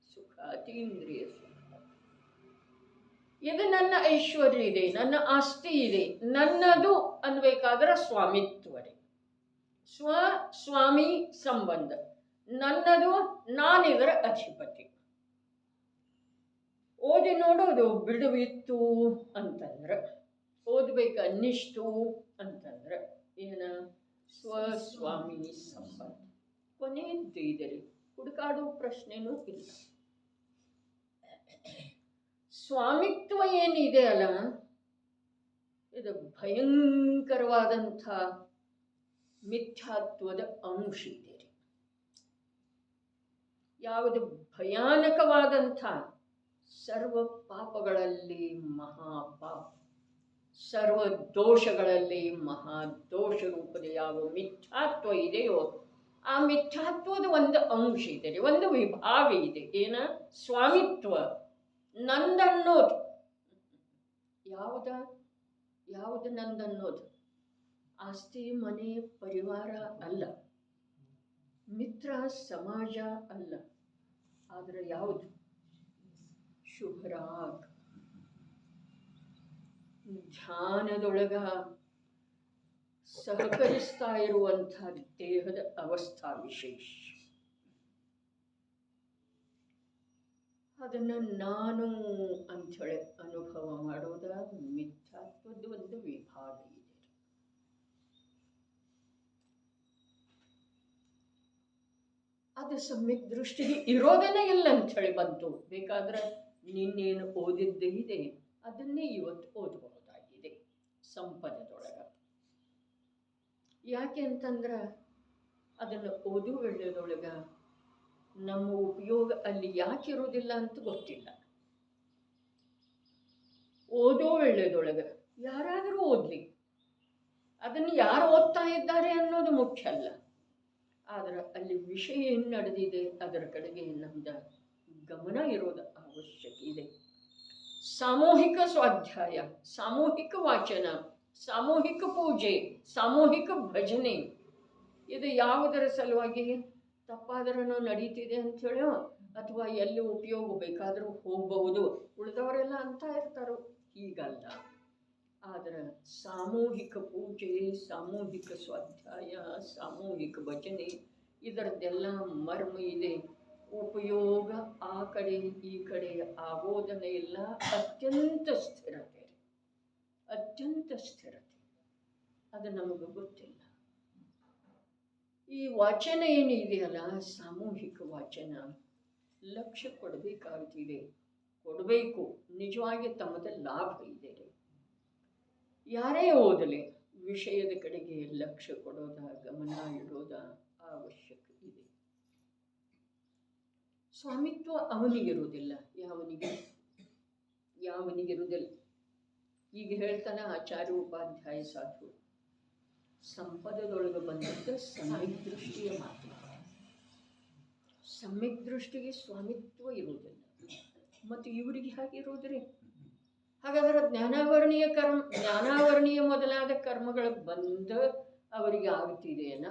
ಸುಖ, ಅತೀಂದ್ರಿಯ ಸುಖ. ಇದು ನನ್ನ ಐಶ್ವರ್ಯ ಇದೆ, ನನ್ನ ಆಸ್ತಿ ಇದೆ. ನನ್ನದು ಅನ್ಬೇಕಾದ್ರೆ ಸ್ವಾಮಿತ್ವ ರೀ. ಸ್ವಾಮಿ ಸಂಬಂಧ ನನ್ನದು, ನಾನಿದರ ಅಧಿಪತಿ. ಓದಿ ನೋಡೋದು ಬಿಡುವಿತ್ತು ಅಂತಂದ್ರೆ, ಓದ್ಬೇಕು ಅನ್ನಿಸ್ತು ಅಂತಂದ್ರೆ ಏನ? ಸ್ವಸ್ವಾಮಿ ಸಂಬಂಧ. ಕೊನೆಯದ್ದು ಇದೆ ರೀ, ಹುಡುಕಾಡೋ ಪ್ರಶ್ನೆನೂ ಇಲ್ಲ. ಸ್ವಾಮಿತ್ವ ಏನಿದೆ ಅಲ್ಲ, ಇದು ಭಯಂಕರವಾದಂಥ ಮಿಥ್ಯಾತ್ವದ ಅಂಶ ಇದೆ ರೀ. ಯಾವುದು ಭಯಾನಕವಾದಂಥ ಸರ್ವ ಪಾಪಗಳಲ್ಲಿ ಮಹಾಪಾಪ, ಸರ್ವ ದೋಷಗಳಲ್ಲಿ ಮಹಾದೋಷ ರೂಪದ ಯಾವ ಮಿಥ್ಯಾತ್ವ ಇದೆಯೋ, ಆ ಮಿಥ್ಯಾತ್ವದ ಒಂದು ಅಂಶ ಇದೆ ರೀ, ಒಂದು ವಿಭಾಗ ಇದೆ. ಏನ? ಸ್ವಾಮಿತ್ವ, ನಂದನ್ನೋದು. ಯಾವುದು ನಂದನ್ನೋದು? ಆಸ್ತಿ, ಮನೆ, ಪರಿವಾರ ಅಲ್ಲ, ಮಿತ್ರ, ಸಮಾಜ ಅಲ್ಲ. ಆದರೆ ಯಾವುದು? ಶುಭರಾಗ, ಧ್ಯಾನದೊಳಗ ಸಹಕರಿಸ್ತಾ ಇರುವಂಥ ದೇಹದ ಅವಸ್ಥಾ ವಿಶೇಷ. ಅದನ್ನು ನಾನು ಅಂಥೇಳಿ ಅನುಭವ ಮಾಡೋದ ಮಿಥ್ಯಾತ್ವದ ಒಂದು ವಿಭಾಗ ಇದೆ. ಅದು ಸಮ್ಯಕ್ ದೃಷ್ಟಿಗೆ ಇರೋದನ್ನೇ ಇಲ್ಲ ಅಂಥೇಳಿ ಬಂತು. ಬೇಕಾದ್ರೆ ನಿನ್ನೇನು ಓದಿದ್ದೇ ಇದೆ ಅದನ್ನೇ ಇವತ್ತು ಓದಬಹುದಾಗಿದೆ ಸಂಪದದೊಳಗ. ಯಾಕೆ ಅಂತಂದ್ರೆ ಅದನ್ನು ಓದು ವೇಳೆದೊಳಗ ನಮ್ಮ ಉಪಯೋಗ ಅಲ್ಲಿ ಯಾಕೆ ಇರೋದಿಲ್ಲ ಅಂತ ಗೊತ್ತಿಲ್ಲ. ಓದೋ ವೇಳೆದೊಳಗ ಯಾರಾದರೂ ಓದಲಿ, ಅದನ್ನು ಯಾರು ಓದ್ತಾ ಇದ್ದಾರೆ ಅನ್ನೋದು ಮುಖ್ಯ ಅಲ್ಲ. ಆದರೆ ಅಲ್ಲಿ ವಿಷಯ ಏನು ನಡೆದಿದೆ ಅದರ ಕಡೆಗೆ ನಮ್ದು ಗಮನ ಇರೋದು ಅವಶ್ಯಕ ಇದೆ. ಸಾಮೂಹಿಕ ಸ್ವಾಧ್ಯಾಯ, ಸಾಮೂಹಿಕ ವಾಚನ, ಸಾಮೂಹಿಕ ಪೂಜೆ, ಸಾಮೂಹಿಕ ಭಜನೆ, ಇದು ಯಾವುದರ ಸಲುವಾಗಿ? ತಪ್ಪಾದ್ರೂ ನಡೀತಿದೆ ಅಂಥೇಳಿ ಅಥವಾ ಎಲ್ಲಿ ಉಪಯೋಗ ಬೇಕಾದರೂ ಹೋಗಬಹುದು, ಉಳಿದವರೆಲ್ಲ ಅಂತ ಇರ್ತಾರೋ, ಹೀಗಲ್ಲ. ಆದರೆ ಸಾಮೂಹಿಕ ಪೂಜೆ, ಸಾಮೂಹಿಕ ಸ್ವಾಧ್ಯಾಯ, ಸಾಮೂಹಿಕ ಭಜನೆ, ಇದರದ್ದೆಲ್ಲ ಮರ್ಮ ಇದೆ. ಉಪಯೋಗ ಆ ಕಡೆ ಈ ಕಡೆ ಆಗೋದನ್ನ ಎಲ್ಲ ಅತ್ಯಂತ ಸ್ಥಿರತೆ, ಅತ್ಯಂತ ಸ್ಥಿರತೆ. ಅದು ನಮಗೆ ಗೊತ್ತಿಲ್ಲ. ಈ ವಾಚನ ಏನಿದೆಯಲ್ಲ, ಸಾಮೂಹಿಕ ವಾಚನ, ಲಕ್ಷ್ಯ ಕೊಡಬೇಕಾಗ್ತಿದೆ, ಕೊಡಬೇಕು. ನಿಜವಾಗಿ ತಮ್ಮದ ಲಾಭ ಇದೆ. ಯಾರೇ ಓದಲಿ ವಿಷಯದ ಕಡೆಗೆ ಲಕ್ಷ್ಯ ಕೊಡೋದ, ಗಮನ ಇಡೋದ ಅವಶ್ಯಕ ಇದೆ. ಸ್ವಾಮಿತ್ವ ಅವನಿಗಿರುವುದಿಲ್ಲ. ಯಾವನಿಗಿರುವುದಿಲ್ಲ. ಈಗ ಹೇಳ್ತಾನೆ ಆಚಾರ್ಯ ಉಪಾಧ್ಯಾಯ ಸಾಧು, ಸಂಪದದೊಳಗೆ ಬಂದದ್ದು ಸಮ್ಯಕ್ ದೃಷ್ಟಿಯ ಮಾತು. ಸಮ್ಯಕ್ ದೃಷ್ಟಿಗೆ ಸ್ವಾಮಿತ್ವ ಇರುವುದಿಲ್ಲ. ಮತ್ತು ಇವರಿಗೆ ಹಾಗಿರುವುದ್ರಿ? ಹಾಗಾದ್ರೆ ಜ್ಞಾನಾವರಣೀಯ ಮೊದಲಾದ ಕರ್ಮಗಳು ಬಂದ ಅವರಿಗೆ ಆಗುತ್ತಿದೆಯೇನ?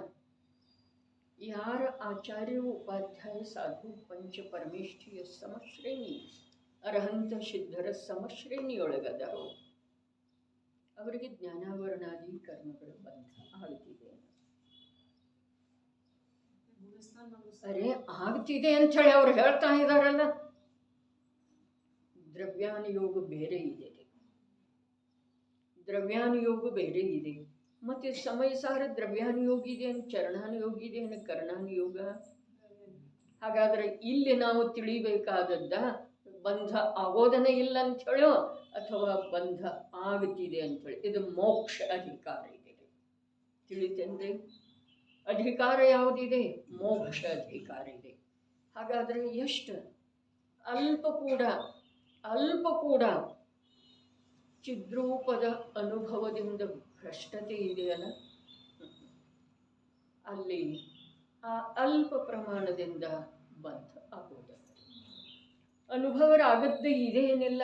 ಯಾರ ಆಚಾರ್ಯ ಉಪಾಧ್ಯಾಯ ಸಾಧು ಪಂಚ ಪರಮೇಷ್ಠಿಯ ಸಮಶ್ರೇಣಿ, ಅರ್ಹಂತ ಸಿದ್ಧರ ಸಮಶ್ರೇಣಿಯೊಳಗದರೋ ಅವರಿಗೆ ಜ್ಞಾನಾವರಣಾದಿ ಕರ್ಮಗಳು ಬಂದ ಆಗುತ್ತಿದೆ. ಅರೆ ಆಗ್ತಿದೆ ಅಂಥೇಳಿ ಅವ್ರು ಹೇಳ್ತಾ ಇದ್ದಾರಲ್ಲ. ದ್ರವ್ಯಾನುಯೋಗ ಬೇರೆ ಇದೆ, ದ್ರವ್ಯಾನುಯೋಗ ಬೇರೆ ಇದೆ. ಮತ್ತೆ ಸಮಯಸಾರ ದ್ರವ್ಯಾನುಯೋಗ ಇದೆ, ಚರಣಾನುಯೋಗ ಇದೆ, ಕರ್ಣಾನುಯೋಗ. ಹಾಗಾದ್ರೆ ಇಲ್ಲಿ ನಾವು ತಿಳಿಬೇಕಾದದ್ದ ಬಂಧ ಆಗೋದನೇ ಇಲ್ಲ ಅಂತ ಹೇಳೋ ಅಥವಾ ಬಂಧ ಆಗುತ್ತಿದೆ ಅಂಥೇಳಿ. ಇದು ಮೋಕ್ಷ ಅಧಿಕಾರ ಇದೆ, ತಿಳಿತೇನ್ರಿ? ಅಧಿಕಾರ ಯಾವುದಿದೆ? ಮೋಕ್ಷ ಅಧಿಕಾರ ಇದೆ. ಹಾಗಾದ್ರೆ ಎಷ್ಟು ಅಲ್ಪ ಕೂಡ ಚಿದ್ರೂಪದ ಅನುಭವದಿಂದ ಭ್ರಷ್ಟತೆ ಇದೆಯಲ್ಲ, ಅಲ್ಲಿ ಆ ಅಲ್ಪ ಪ್ರಮಾಣದಿಂದ ಬಂಧ ಆಗುವುದು. ಅನುಭವರಾಗದ್ದೇ ಇದೇನಿಲ್ಲ,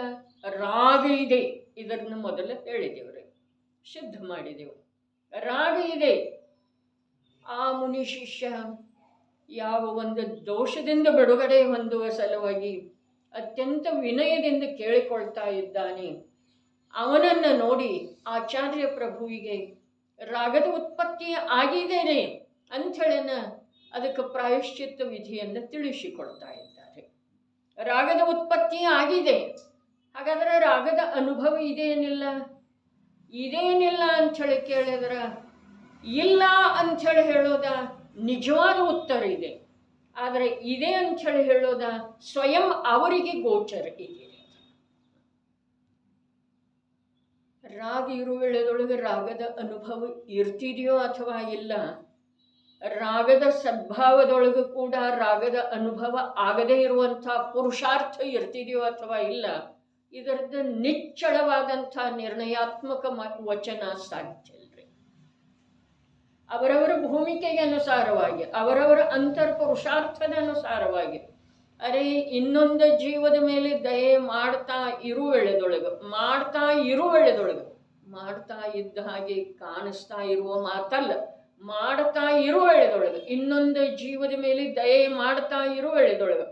ರಾಗ ಇದೆ. ಇದನ್ನು ಮೊದಲು ಹೇಳಿದೆವ್ರೆ, ಸಿದ್ಧ ಮಾಡಿದೆವು. ರಾಗ ಇದೆ. ಆ ಮುನಿ ಶಿಷ್ಯ ಯಾವ ಒಂದು ದೋಷದಿಂದ ಬಿಡುಗಡೆ ಹೊಂದುವ ಸಲುವಾಗಿ ಅತ್ಯಂತ ವಿನಯದಿಂದ ಕೇಳಿಕೊಳ್ತಾ ಇದ್ದಾನೆ. ಅವನನ್ನು ನೋಡಿ ಆಚಾರ್ಯ ಪ್ರಭುವಿಗೆ ರಾಗದ ಉತ್ಪತ್ತಿ ಆಗಿದ್ದೇನೆ ಅಂಥೇಳನ ಅದಕ್ಕೆ ಪ್ರಾಯಶ್ಚಿತ್ತ ವಿಧಿಯನ್ನು ತಿಳಿಸಿಕೊಡ್ತಾ ಇದ್ದಾರೆ. ರಾಗದ ಉತ್ಪತ್ತಿ ಆಗಿದೆ, ಹಾಗಾದರೆ ರಾಗದ ಅನುಭವ ಇದೇನಿಲ್ಲ ಅಂಥೇಳಿ ಕೇಳಿದ್ರೆ ಇಲ್ಲ ಅಂಥೇಳಿ ಹೇಳೋದ ನಿಜವಾದ ಉತ್ತರ ಇದೆ. ಆದರೆ ಇದೆ ಅಂಥೇಳಿ ಹೇಳೋದ ಸ್ವಯಂ ಅವರಿಗೆ ಗೋಚರ ಇದೆ. ರಾಗ ಇರುವ ವೇಳೆದೊಳಗೆ ರಾಗದ ಅನುಭವ ಇರ್ತಿದೆಯೋ ಅಥವಾ ಇಲ್ಲ, ರಾಗದ ಸದ್ಭಾವದೊಳಗೂ ಕೂಡ ರಾಗದ ಅನುಭವ ಆಗದೇ ಇರುವಂಥ ಪುರುಷಾರ್ಥ ಇರ್ತಿದೆಯೋ ಅಥವಾ ಇಲ್ಲ, ಇದರದ್ದು ನಿಚ್ಚಳವಾದಂಥ ನಿರ್ಣಯಾತ್ಮಕ ವಚನ ಸಾಧ್ಯ ಇಲ್ರಿ. ಅವರವರ ಭೂಮಿಕೆಗೆ ಅನುಸಾರವಾಗಿ, ಅವರವರ ಅಂತರ್ ಪುರುಷಾರ್ಥದ ಅನುಸಾರವಾಗಿ, ಅರೆ ಇನ್ನೊಂದು ಜೀವದ ಮೇಲೆ ದಯೆ ಮಾಡ್ತಾ ಇರು ವೇಳೆದೊಳಗೆ ಮಾಡ್ತಾ ಇದ್ದ ಹಾಗೆ ಕಾಣಿಸ್ತಾ ಇರುವ ಮಾತಲ್ಲ, ಮಾಡ್ತಾ ಇರುವ ವೇಳೆದೊಳಗೆ ಇನ್ನೊಂದು ಜೀವದ ಮೇಲೆ ದಯೆ ಮಾಡ್ತಾ ಇರುವ ವೇಳೆದೊಳಗೆ,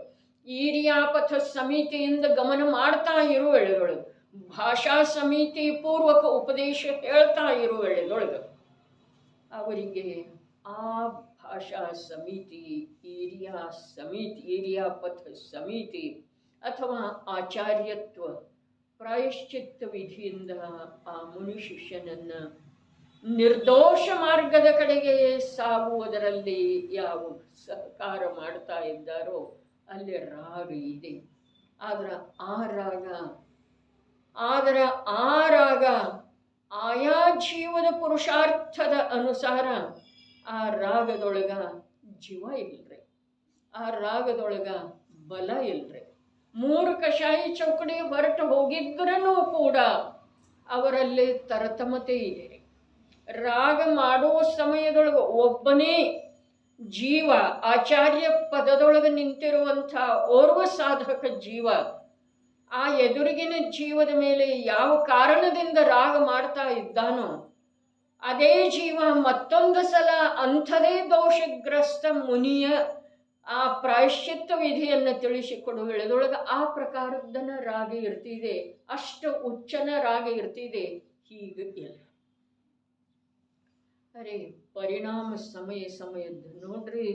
ಈರ್ಯಾಪಥ ಸಮಿತಿಯಿಂದ ಗಮನ ಮಾಡ್ತಾ ಇರುವ ವೇಳೆದೊಳಗೆ, ಭಾಷಾ ಸಮಿತಿ ಪೂರ್ವಕ ಉಪದೇಶ ಹೇಳ್ತಾ ಇರುವ ವೇಳೆದೊಳಗೆ ಅವರಿಗೆ ಆ ಭಾಷಾ ಸಮಿತಿ, ಈರ್ಯಾಪಥ ಸಮಿತಿ ಅಥವಾ ಆಚಾರ್ಯತ್ವ ಪ್ರಾಯಶ್ಚಿತ್ತ ವಿಧಿಯಿಂದ ಆ ಮುನಿ ಶಿಷ್ಯನನ್ನ ನಿರ್ದೋಷ ಮಾರ್ಗದ ಕಡೆಗೆ ಸಾಗುವುದರಲ್ಲಿ ಯಾವ ಸಹಕಾರ ಮಾಡ್ತಾ ಇದ್ದಾರೋ ಅಲ್ಲಿ ರಾಗ ಇದೆ. ಆದ್ರೆ ಆ ರಾಗ ಆಯಾ ಜೀವದ ಪುರುಷಾರ್ಥದ ಅನುಸಾರ ಆ ರಾಗದೊಳಗ ಜೀವ ಇಲ್ರಿ, ಆ ರಾಗದೊಳಗ ಬಲ ಇಲ್ರಿ. 3 ಕಷಾಯಿ ಚೌಕಡಿ ಹೊರಟು ಹೋಗಿದ್ರೂ ಕೂಡ ಅವರಲ್ಲಿ ತರತಮತೆ ಇದೆ. ರಾಗ ಮಾಡುವ ಸಮಯದೊಳಗೆ ಒಬ್ಬನೇ ಜೀವ, ಆಚಾರ್ಯ ಪದದೊಳಗೆ ನಿಂತಿರುವಂಥ ಓರ್ವ ಸಾಧಕ ಜೀವ, ಆ ಎದುರಿಗಿನ ಜೀವದ ಮೇಲೆ ಯಾವ ಕಾರಣದಿಂದ ರಾಗ ಮಾಡ್ತಾ ಇದ್ದಾನೋ ಅದೇ ಜೀವ ಮತ್ತೊಂದು ಸಲ ಅಂಥದೇ ದೋಷಗ್ರಸ್ತ ಮುನಿಯ ಆ ಪ್ರಾಯಶ್ಚಿತ್ತ ವಿಧಿಯನ್ನು ತಿಳಿಸಿಕೊಡುವ ವೇಳೆದೊಳಗೆ ಆ ಪ್ರಕಾರದನ ರಾಗ ಇರ್ತಿದೆ, ಅಷ್ಟು ಉಚ್ಚನ ರಾಗ ಇರ್ತಿದೆ. ಹೀಗೆ ಇಲ್ಲ. ಅರೆ ಪರಿಣಾಮ ಸಮಯದ ನೋಡ್ರಿ,